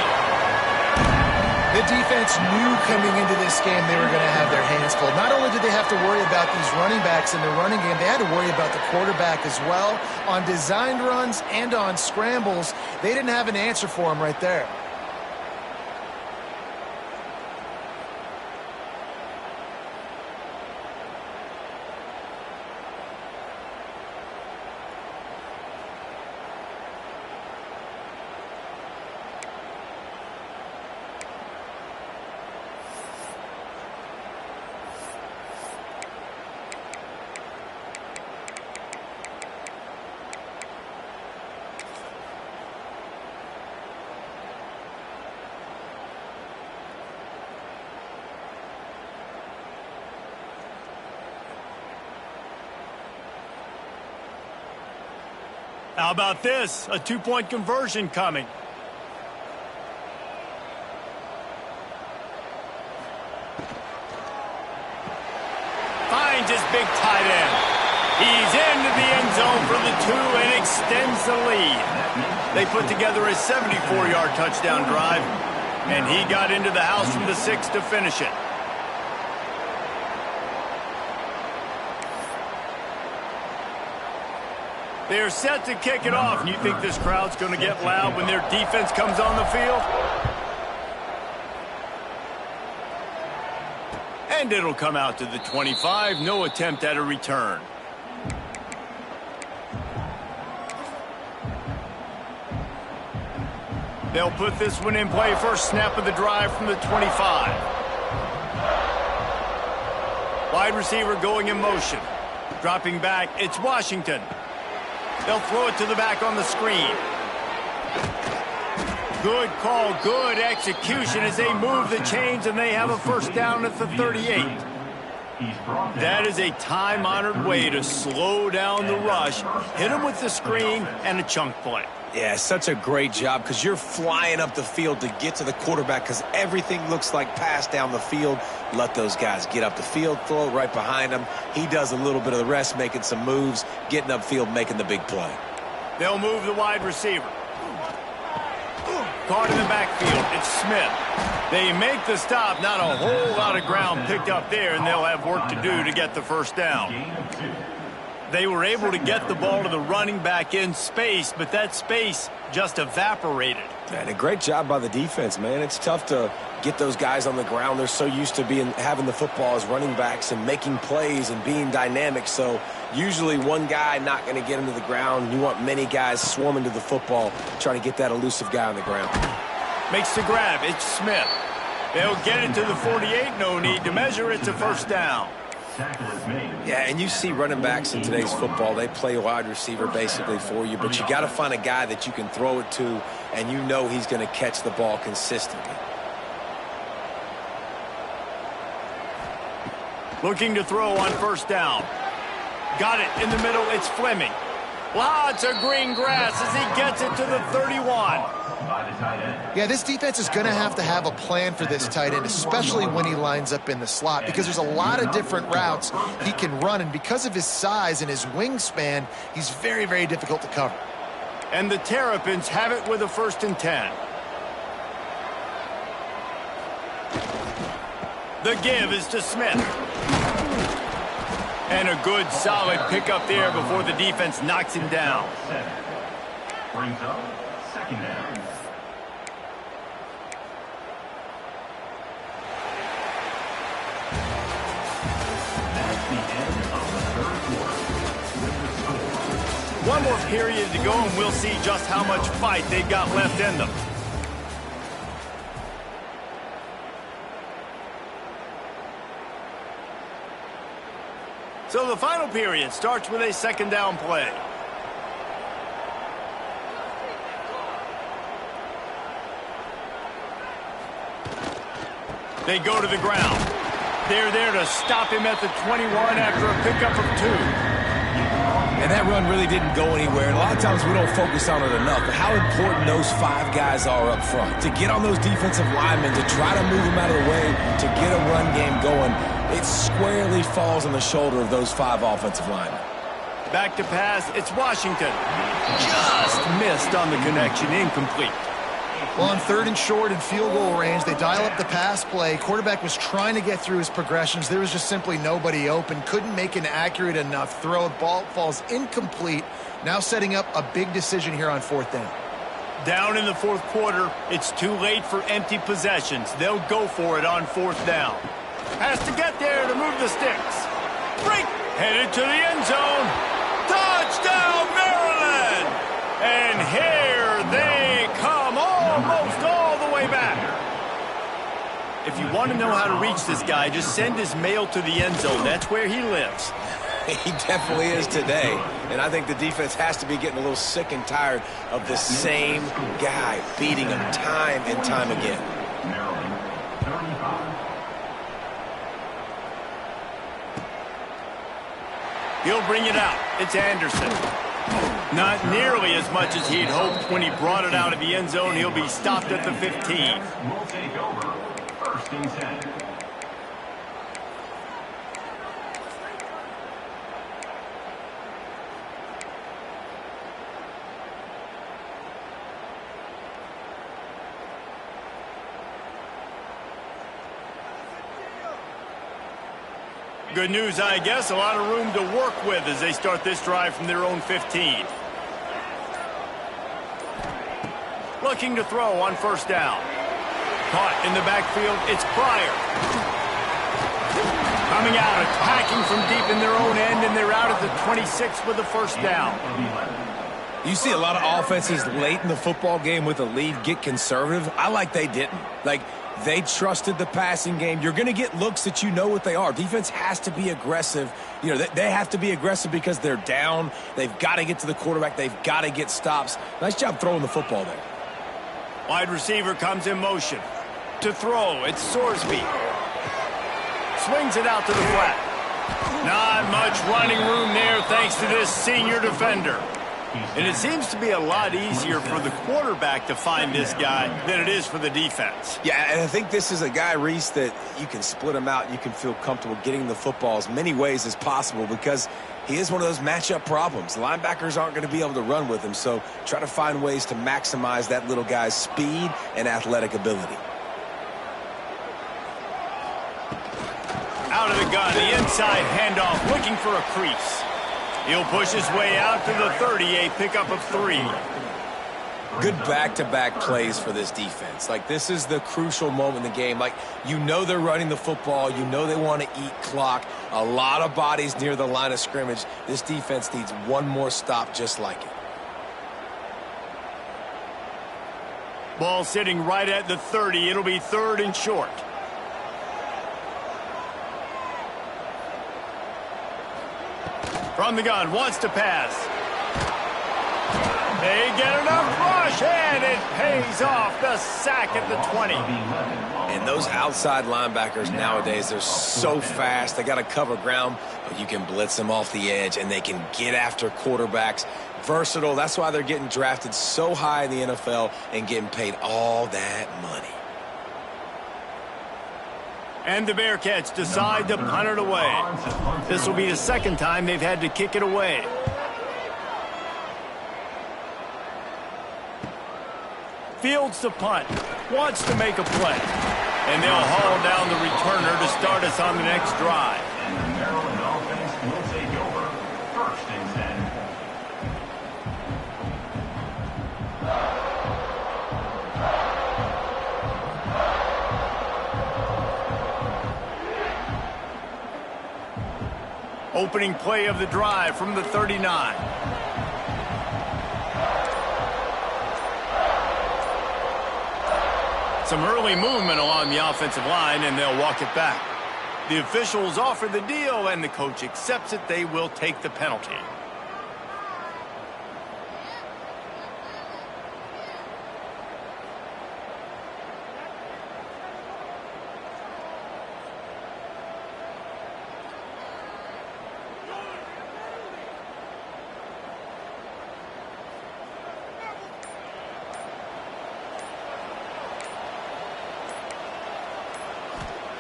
The defense knew coming into this game they were going to have their hands full. Not only did they have to worry about these running backs in the running game, they had to worry about the quarterback as well. On designed runs and on scrambles, they didn't have an answer for him right there. How about this? A two-point conversion coming. Finds his big tight end. He's into the end zone for the 2 and extends the lead. They put together a 74-yard touchdown drive, and he got into the house from the 6 to finish it. They're set to kick it off, and you think this crowd's going to get loud when their defense comes on the field? And it'll come out to the 25. No attempt at a return. They'll put this one in play. First snap of the drive from the 25. Wide receiver going in motion. Dropping back, it's Washington. They'll throw it to the back on the screen. Good call, good execution as they move the chains, and they have a first down at the 38. That is a time-honored way to slow down the rush, hit them with the screen, and a chunk play. Yeah, such a great job because you're flying up the field to get to the quarterback because everything looks like pass down the field. Let those guys get up the field, throw it right behind him. He does a little bit of the rest, making some moves, getting upfield, making the big play. They'll move the wide receiver. Caught in the backfield, it's Smith. They make the stop, not a whole lot of ground picked up there, and they'll have work to do to get the first down. They were able to get the ball to the running back in space, but that space just evaporated. And a great job by the defense, man. It's tough to get those guys on the ground. They're so used to having the football as running backs and making plays and being dynamic. So usually one guy not going to get him to the ground. You want many guys swarming to the football, trying to get that elusive guy on the ground. Makes the grab. It's Smith. They'll get it to the 48. No need to measure. It's a first down. Yeah, and you see running backs in today's football, they play wide receiver basically for you, but you got to find a guy that you can throw it to, and you know he's going to catch the ball consistently. Looking to throw on first down. Got it in the middle. It's Fleming. Lots of green grass as he gets it to the 31. Yeah, this defense is going to have a plan for this tight end, especially when he lines up in the slot, because there's a lot of different routes he can run, and because of his size and his wingspan, he's very, very difficult to cover. And the Terrapins have it with a 1st and 10. The give is to Smith. And a good, solid pickup there before the defense knocks him down. Brings up 2nd down. One more period to go, and we'll see just how much fight they've got left in them. So the final period starts with a 2nd down play. They go to the ground. They're there to stop him at the 21 after a pickup of 2. And that run really didn't go anywhere. And a lot of times we don't focus on it enough. But how important those 5 guys are up front. To get on those defensive linemen, to try to move them out of the way, to get a run game going, it squarely falls on the shoulder of those 5 offensive linemen. Back to pass, it's Washington. Just missed on the connection, incomplete. Well, on 3rd and short and field goal range, they dial up the pass play. Quarterback was trying to get through his progressions. There was just simply nobody open. Couldn't make an accurate enough throw. Ball falls incomplete. Now setting up a big decision here on 4th down. Down in the 4th quarter, it's too late for empty possessions. They'll go for it on 4th down. Has to get there to move the sticks. Break! Headed to the end zone. Touchdown, Maryland! And here they come, almost all the way back. If you want to know how to reach this guy, just send his mail to the end zone. That's where he lives. He definitely is today. And I think the defense has to be getting a little sick and tired of the same guy beating him time and time again. Maryland, 35. He'll bring it out. It's Anderson. Not nearly as much as he'd hoped when he brought it out of the end zone. He'll be stopped at the 15. Will take over. First and 10. Good news, I guess. A lot of room to work with as they start this drive from their own 15. Looking to throw on first down. Caught in the backfield, it's Pryor. Coming out, attacking from deep in their own end, and they're out at the 26 with the first down. You see a lot of offenses late in the football game with a lead get conservative. I like they didn't. Like, they trusted the passing game. You're going to get looks that you know what they are. Defense has to be aggressive. You know, they have to be aggressive because they're down. They've got to get to the quarterback. They've got to get stops. Nice job throwing the football there. Wide receiver comes in motion. To throw, it's Sorsby. Swings it out to the flat. Not much running room there thanks to this senior defender. And it seems to be a lot easier for the quarterback to find this guy than it is for the defense. Yeah, and I think this is a guy, Reese, that you can split him out. You can feel comfortable getting the football as many ways as possible because he is one of those matchup problems. Linebackers aren't going to be able to run with him, so try to find ways to maximize that little guy's speed and athletic ability. Out of the gun, the inside handoff, looking for a crease. He'll push his way out to the 30, a pickup of 3. Good back-to-back plays for this defense. Like, this is the crucial moment in the game. Like, you know they're running the football. You know they want to eat clock. A lot of bodies near the line of scrimmage. This defense needs one more stop just like it. Ball sitting right at the 30. It'll be 3rd and short. From the gun, wants to pass. They get enough rush, and it pays off. The sack at the 20. And those outside linebackers nowadays, they're so fast. They got to cover ground, but you can blitz them off the edge, and they can get after quarterbacks. Versatile. That's why they're getting drafted so high in the NFL and getting paid all that money. And the Bearcats decide to punt it away. This will be the second time they've had to kick it away. Fields the punt. Wants to make a play. And they'll haul down the returner to start us on the next drive. And the Maryland offense will take over. First and 10. Opening play of the drive from the 39. Some early movement along the offensive line, and they'll walk it back. The officials offer the deal, and the coach accepts it. They will take the penalty.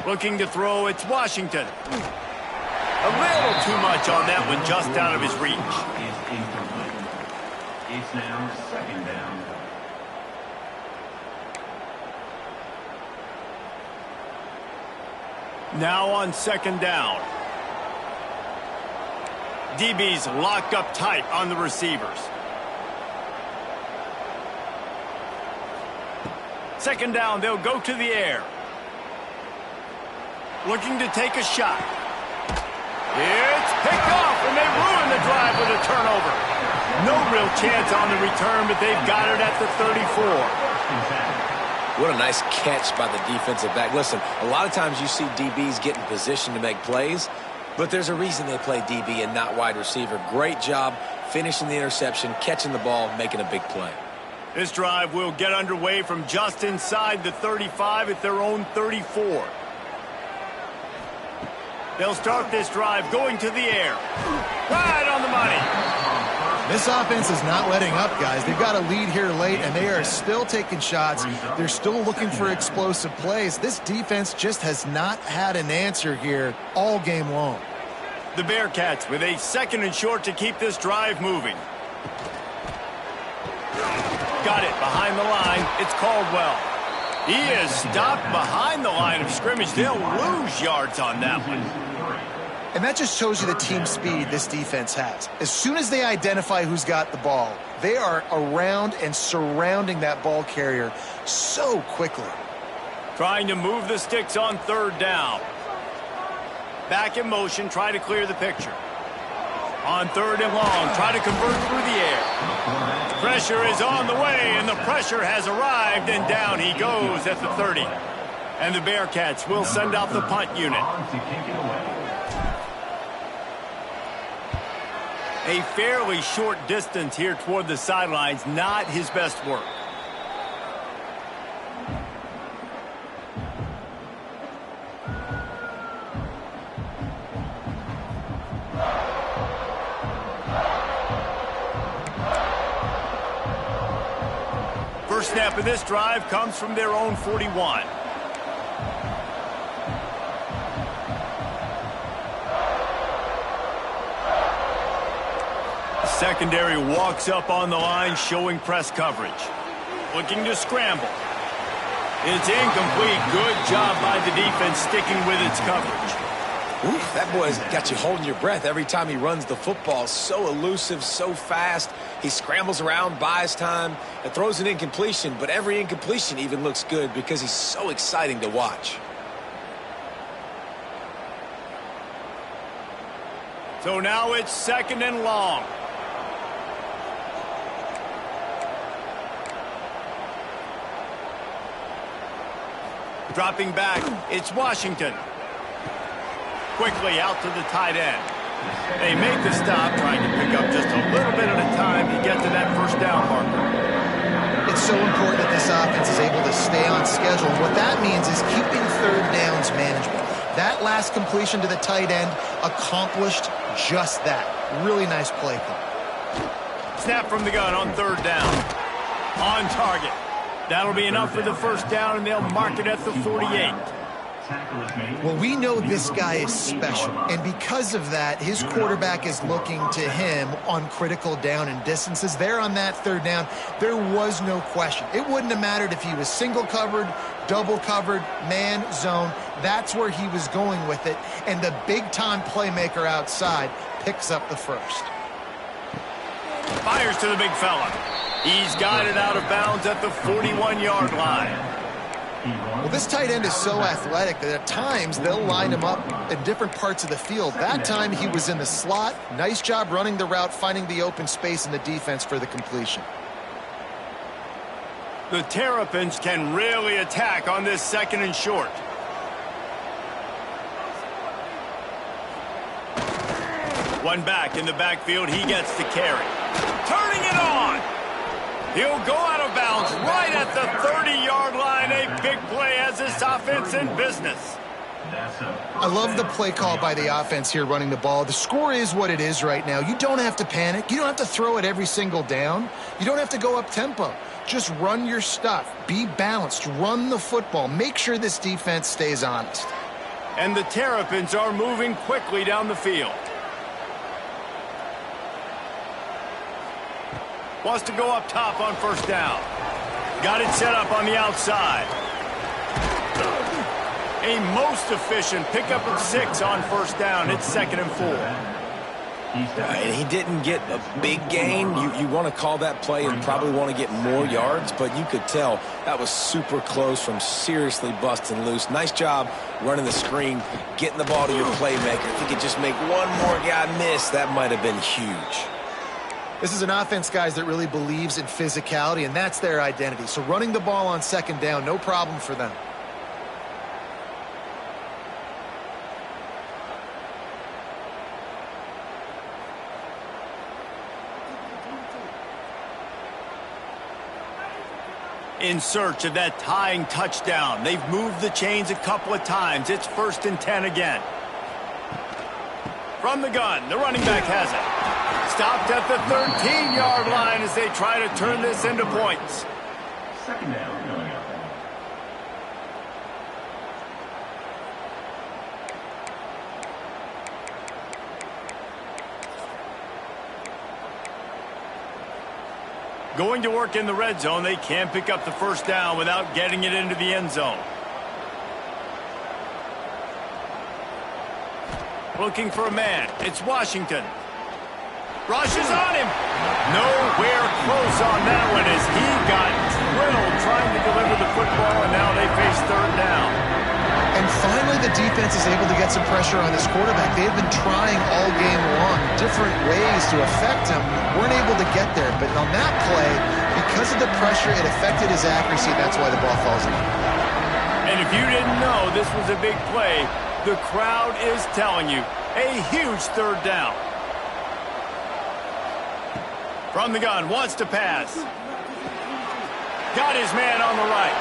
Looking to throw, it's Washington. A little too much on that one, just out of his reach. Is incomplete. It's now 2nd down. Now on 2nd down. DB's locked up tight on the receivers. 2nd down, they'll go to the air. Looking to take a shot. It's picked off, and they ruin the drive with a turnover. No real chance on the return, but they've got it at the 34. What a nice catch by the defensive back. Listen, a lot of times you see DBs get in position to make plays, but there's a reason they play DB and not wide receiver. Great job finishing the interception, catching the ball, making a big play. This drive will get underway from just inside the 35 at their own 34. They'll start this drive going to the air. Right on the money. This offense is not letting up, guys. They've got a lead here late, and they are still taking shots. They're still looking for explosive plays. This defense just has not had an answer here all game long. The Bearcats with a 2nd and short to keep this drive moving. Got it behind the line. It's Caldwell. He is stopped behind the line of scrimmage. They'll lose yards on that one. And that just shows you the team speed this defense has. As soon as they identify who's got the ball, they are around and surrounding that ball carrier so quickly. Trying to move the sticks on 3rd down. Back in motion, try to clear the picture. On 3rd and long, try to convert through the air. Pressure is on the way, and the pressure has arrived, and down he goes at the 30. And the Bearcats will send out the punt unit. A fairly short distance here toward the sidelines, not his best work. First snap of this drive comes from their own 41. Secondary walks up on the line, showing press coverage. Looking to scramble. It's incomplete. Good job by the defense sticking with its coverage. Oof, that boy's got you holding your breath every time he runs the football. So elusive, so fast. He scrambles around, buys time, and throws an incompletion. But every incompletion even looks good because he's so exciting to watch. So now it's 2nd and long. Dropping back, it's Washington. Quickly out to the tight end. They make the stop, trying to pick up just a little bit at a time to get to that 1st down marker. It's so important that this offense is able to stay on schedule. What that means is keeping 3rd downs manageable. That last completion to the tight end accomplished just that. Really nice play call. Snap from the gun on 3rd down. On target. That'll be enough for the 1st down, and they'll mark it at the 48. Well, we know this guy is special, and because of that, his quarterback is looking to him on critical down and distances. There on that 3rd down, there was no question. It wouldn't have mattered if he was single covered, double covered, man, zone. That's where he was going with it, and the big-time playmaker outside picks up the 1st. Fires to the big fella. He's got it out of bounds at the 41-yard line. Well, this tight end is so athletic that at times they'll line him up in different parts of the field. That time he was in the slot. Nice job running the route, finding the open space in the defense for the completion. The Terrapins can really attack on this 2nd and short. One back in the backfield. He gets the carry. Turning it on. He'll go out of bounds right at the 30-yard line. A big play as this offense in business. I love the play call by the offense here running the ball. The score is what it is right now. You don't have to panic. You don't have to throw it every single down. You don't have to go up tempo. Just run your stuff. Be balanced. Run the football. Make sure this defense stays honest. And the Terrapins are moving quickly down the field. Wants to go up top on 1st down. Got it set up on the outside. A most efficient pickup of 6 on 1st down. It's 2nd and 4. And he didn't get a big gain. You want to call that play and probably want to get more yards, but you could tell that was super close from seriously busting loose. Nice job running the screen, getting the ball to your playmaker. If he could just make one more guy miss, that might have been huge. This is an offense, guys, that really believes in physicality, and that's their identity. So running the ball on 2nd down, no problem for them. In search of that tying touchdown. They've moved the chains a couple of times. It's 1st and 10 again. From the gun, the running back has it. Stopped at the 13-yard line as they try to turn this into points. Second down coming up. Going to work in the red zone, they can't pick up the first down without getting it into the end zone. Looking for a man. It's Washington. Rushes on him. Nowhere close on that one as he got drilled trying to deliver the football, and now they face third down. And finally, the defense is able to get some pressure on this quarterback. They've been trying all game long different ways to affect him. Weren't able to get there. But on that play, because of the pressure, it affected his accuracy. That's why the ball falls in. And if you didn't know this was a big play, the crowd is telling you a huge third down. From the gun, wants to pass. Got his man on the right.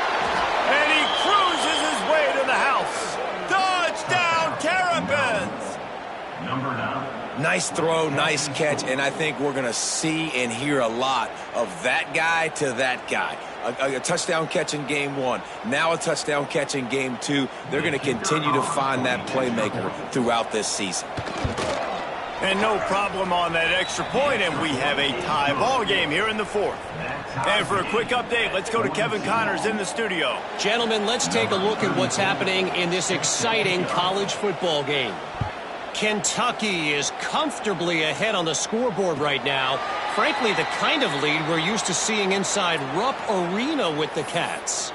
And he cruises his way to the house. Touchdown, Terrapins! Number 9. Nice throw, nice catch, and I think we're going to see and hear a lot of that guy to that guy. A touchdown catch in game 1, now a touchdown catch in game 2. They're going to continue to find that playmaker throughout this season. And no problem on that extra point, and we have a tie ball game here in the fourth. And for a quick update, let's go to Kevin Connors in the studio. Gentlemen, let's take a look at what's happening in this exciting college football game. Kentucky is comfortably ahead on the scoreboard right now. Frankly, the kind of lead we're used to seeing inside Rupp Arena with the Cats.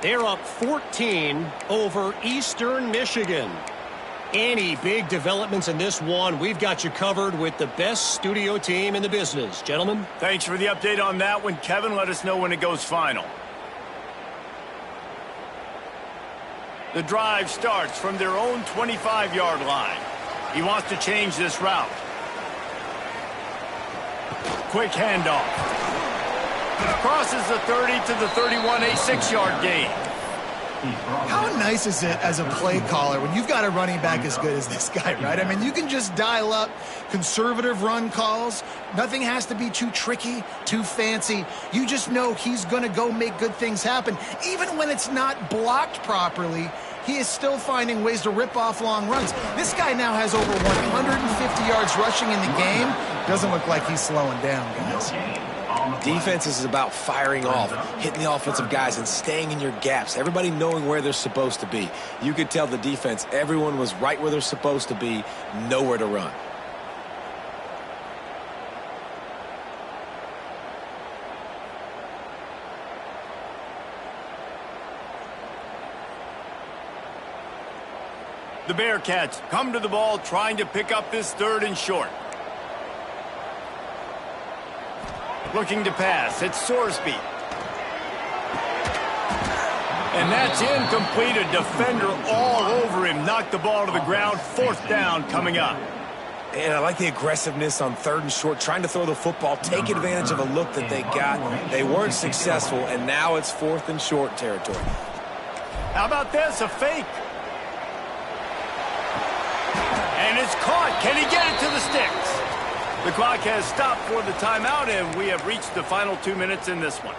They're up 14 over Eastern Michigan. Any big developments in this one, we've got you covered with the best studio team in the business. Gentlemen. Thanks for the update on that one, Kevin. Let us know when it goes final. The drive starts from their own 25-yard line. He wants to change this route. Quick handoff. Crosses the 30 to the 31, a 6-yard gain. How nice is it as a play caller when you've got a running back as good as this guy, right? I mean, you can just dial up conservative run calls. Nothing has to be too tricky, too fancy. You just know he's going to go make good things happen. Even when it's not blocked properly, he is still finding ways to rip off long runs. This guy now has over 150 yards rushing in the game. Doesn't look like he's slowing down, guys. Defense is about firing off, hitting the offensive guys, and staying in your gaps. Everybody knowing where they're supposed to be. You could tell the defense, everyone was right where they're supposed to be, nowhere to run. The Bearcats come to the ball trying to pick up this third and short. Looking to pass. It's Sorsby. And that's incomplete. A defender all over him. Knocked the ball to the ground. Fourth down coming up. And I like the aggressiveness on third and short, trying to throw the football, take advantage of a look that they got. They weren't successful, and now it's fourth and short territory. How about this? A fake. And it's caught. Can he get it to the sticks? The clock has stopped for the timeout, and we have reached the final 2 minutes in this one.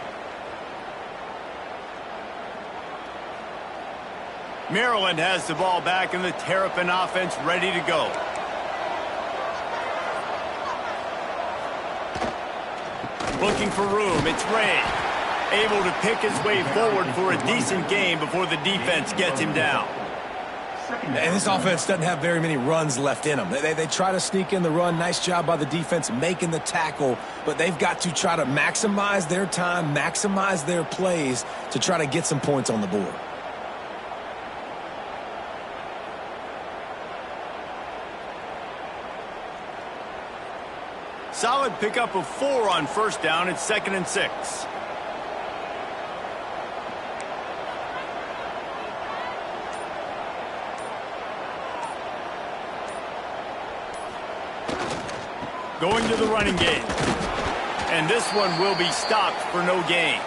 Maryland has the ball back, and the Terrapin offense ready to go. Looking for room. It's Ray. Able to pick his way forward for a decent game before the defense gets him down. And this offense doesn't have very many runs left in them. They try to sneak in the run. Nice job by the defense making the tackle. But they've got to try to maximize their time, maximize their plays to try to get some points on the board. Solid pickup of 4 on first down. It's 2nd and 6. Going to the running game. And this one will be stopped for no gain.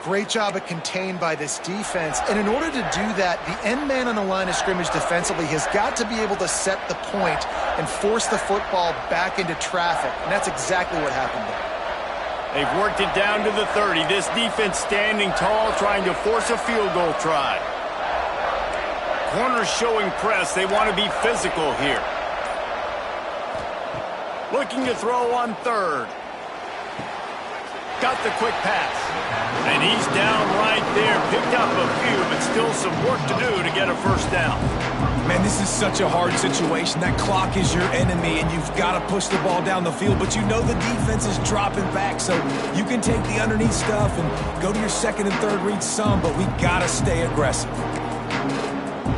Great job at contained by this defense. And in order to do that, the end man on the line of scrimmage defensively has got to be able to set the point and force the football back into traffic. And that's exactly what happened there. They've worked it down to the 30. This defense standing tall, trying to force a field goal try. Corners showing press. They want to be physical here. Looking to throw on third. Got the quick pass. And he's down right there. Picked up a few, but still some work to do to get a first down. Man, this is such a hard situation. That clock is your enemy, and you've got to push the ball down the field. But you know the defense is dropping back, so you can take the underneath stuff and go to your second and third read some, but we got to stay aggressive.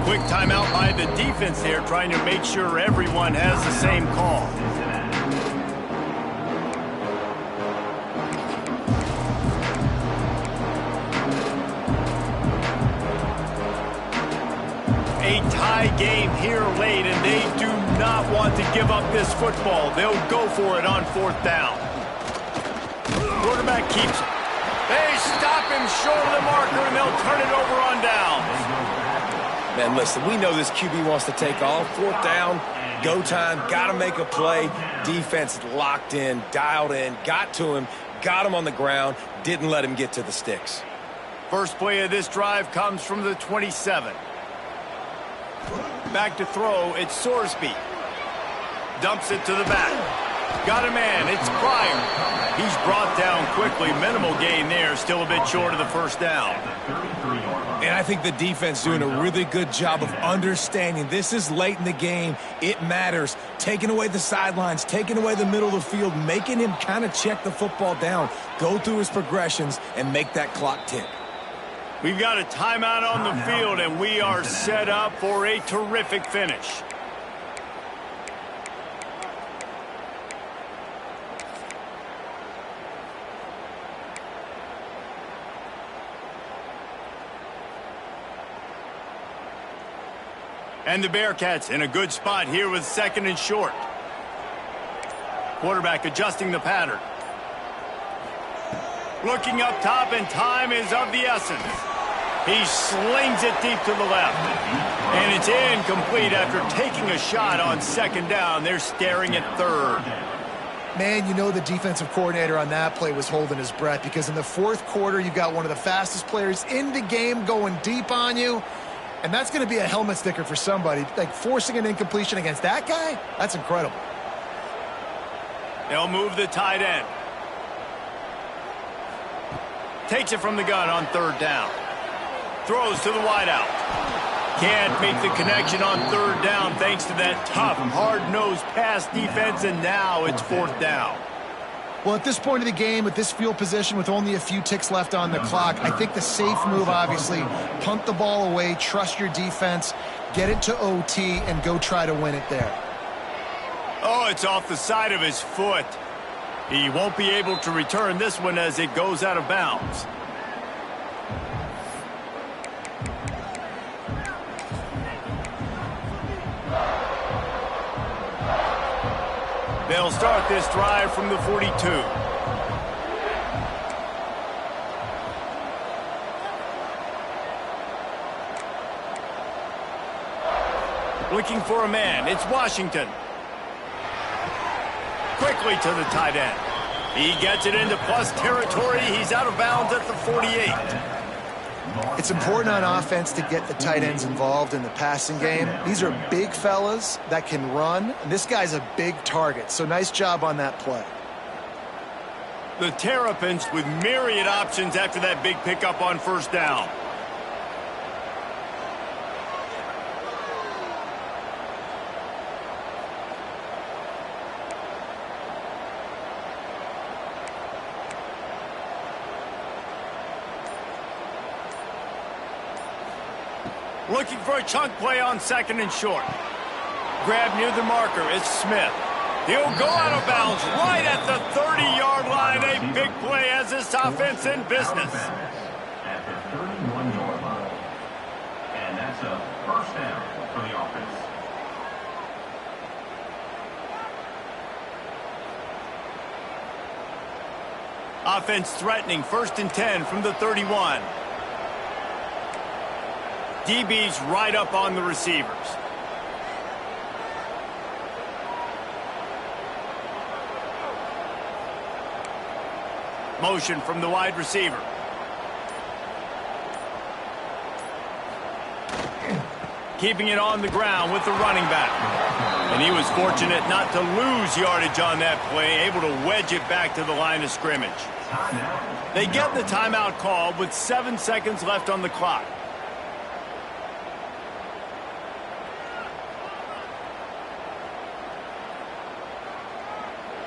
Quick timeout by the defense there, trying to make sure everyone has the same call. A tie game here late, and they do not want to give up this football. They'll go for it on fourth down. Quarterback keeps it. They stop him short of the marker, and they'll turn it over on down. Man, listen, we know this QB wants to take off. Fourth down, go time, got to make a play. Defense locked in, dialed in, got to him, got him on the ground, didn't let him get to the sticks. First play of this drive comes from the 27. Back to throw, it's Sorsby. Dumps it to the back. Got a man, it's Pryor. He's brought down quickly. Minimal gain there, still a bit short of the first down. And I think the defense doing a really good job of understanding this is late in the game. It matters. Taking away the sidelines, taking away the middle of the field, making him kind of check the football down, go through his progressions, and make that clock tick. We've got a timeout on the field, and we are set up for a terrific finish. And the Bearcats in a good spot here with second and short. Quarterback adjusting the pattern. Looking up top, and time is of the essence. He slings it deep to the left. And it's incomplete after taking a shot on second down. They're staring at third. Man, you know the defensive coordinator on that play was holding his breath, because in the fourth quarter, you've got one of the fastest players in the game going deep on you. And that's going to be a helmet sticker for somebody. Like, forcing an incompletion against that guy, that's incredible. They'll move the tight end. Takes it from the gun on third down. Throws to the wideout. Can't make the connection on third down thanks to that tough, hard-nosed pass defense, and now it's fourth down. Well, at this point of the game, with this field position, with only a few ticks left on the clock, I think the safe move, obviously, punt the ball away, trust your defense, get it to OT, and go try to win it there. Oh, it's off the side of his foot. He won't be able to return this one as it goes out of bounds. They'll start this drive from the 42. Looking for a man, it's Washington. Quickly to the tight end. He gets it into plus territory. He's out of bounds at the 48. It's important on offense to get the tight ends involved in the passing game. These are big fellas that can run, and this guy's a big target, so nice job on that play. The Terrapins with myriad options after that big pickup on first down. Looking for a chunk play on second and short. Grab near the marker. It's Smith. He'll go out of bounds right at the 30-yard line. A big play as this offense in business. At the 31-yard line. And that's a first down for the offense. Offense threatening 1st and 10 from the 31. DB's right up on the receivers. Motion from the wide receiver. Keeping it on the ground with the running back. And he was fortunate not to lose yardage on that play, able to wedge it back to the line of scrimmage. They get the timeout called with 7 seconds left on the clock.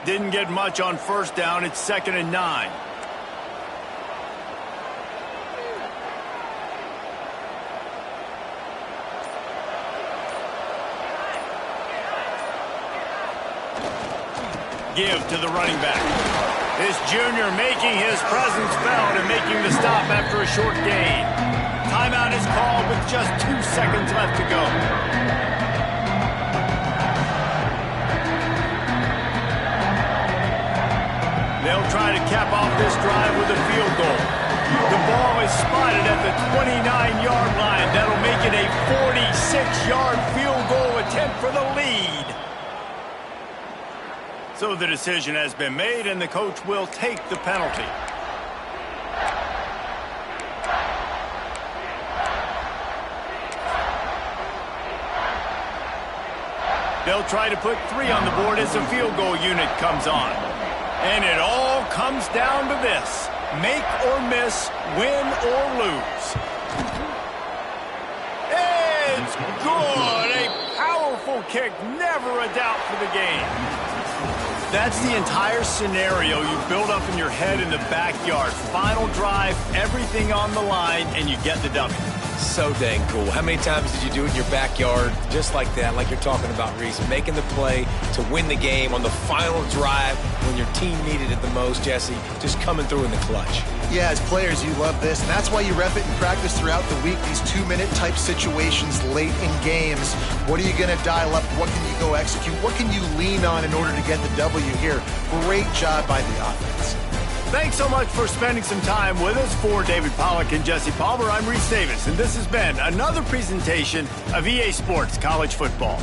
Didn't get much on 1st down. It's 2nd and 9. Give to the running back. This junior making his presence felt and making the stop after a short gain. Timeout is called with just 2 seconds left to go. They'll try to cap off this drive with a field goal. The ball is spotted at the 29-yard line. That'll make it a 46-yard field goal attempt for the lead. So the decision has been made, and the coach will take the penalty. They'll try to put 3 on the board as the field goal unit comes on. And it all comes down to this. Make or miss, win or lose. It's good. A powerful kick, never a doubt for the game. That's the entire scenario you build up in your head in the backyard. Final drive, everything on the line, and you get the W. So dang cool. How many times did you do it in your backyard just like that, like you're talking about, Reese? Making the play to win the game on the final drive when your team needed it the most, Jesse, just coming through in the clutch. Yeah, as players, you love this, and that's why you rep it in practice throughout the week, these 2-minute type situations late in games. What are you going to dial up? What can you go execute? What can you lean on in order to get the W here? Great job by the offense. Thanks so much for spending some time with us. For David Pollack and Jesse Palmer, I'm Reese Davis, and this has been another presentation of EA Sports College Football.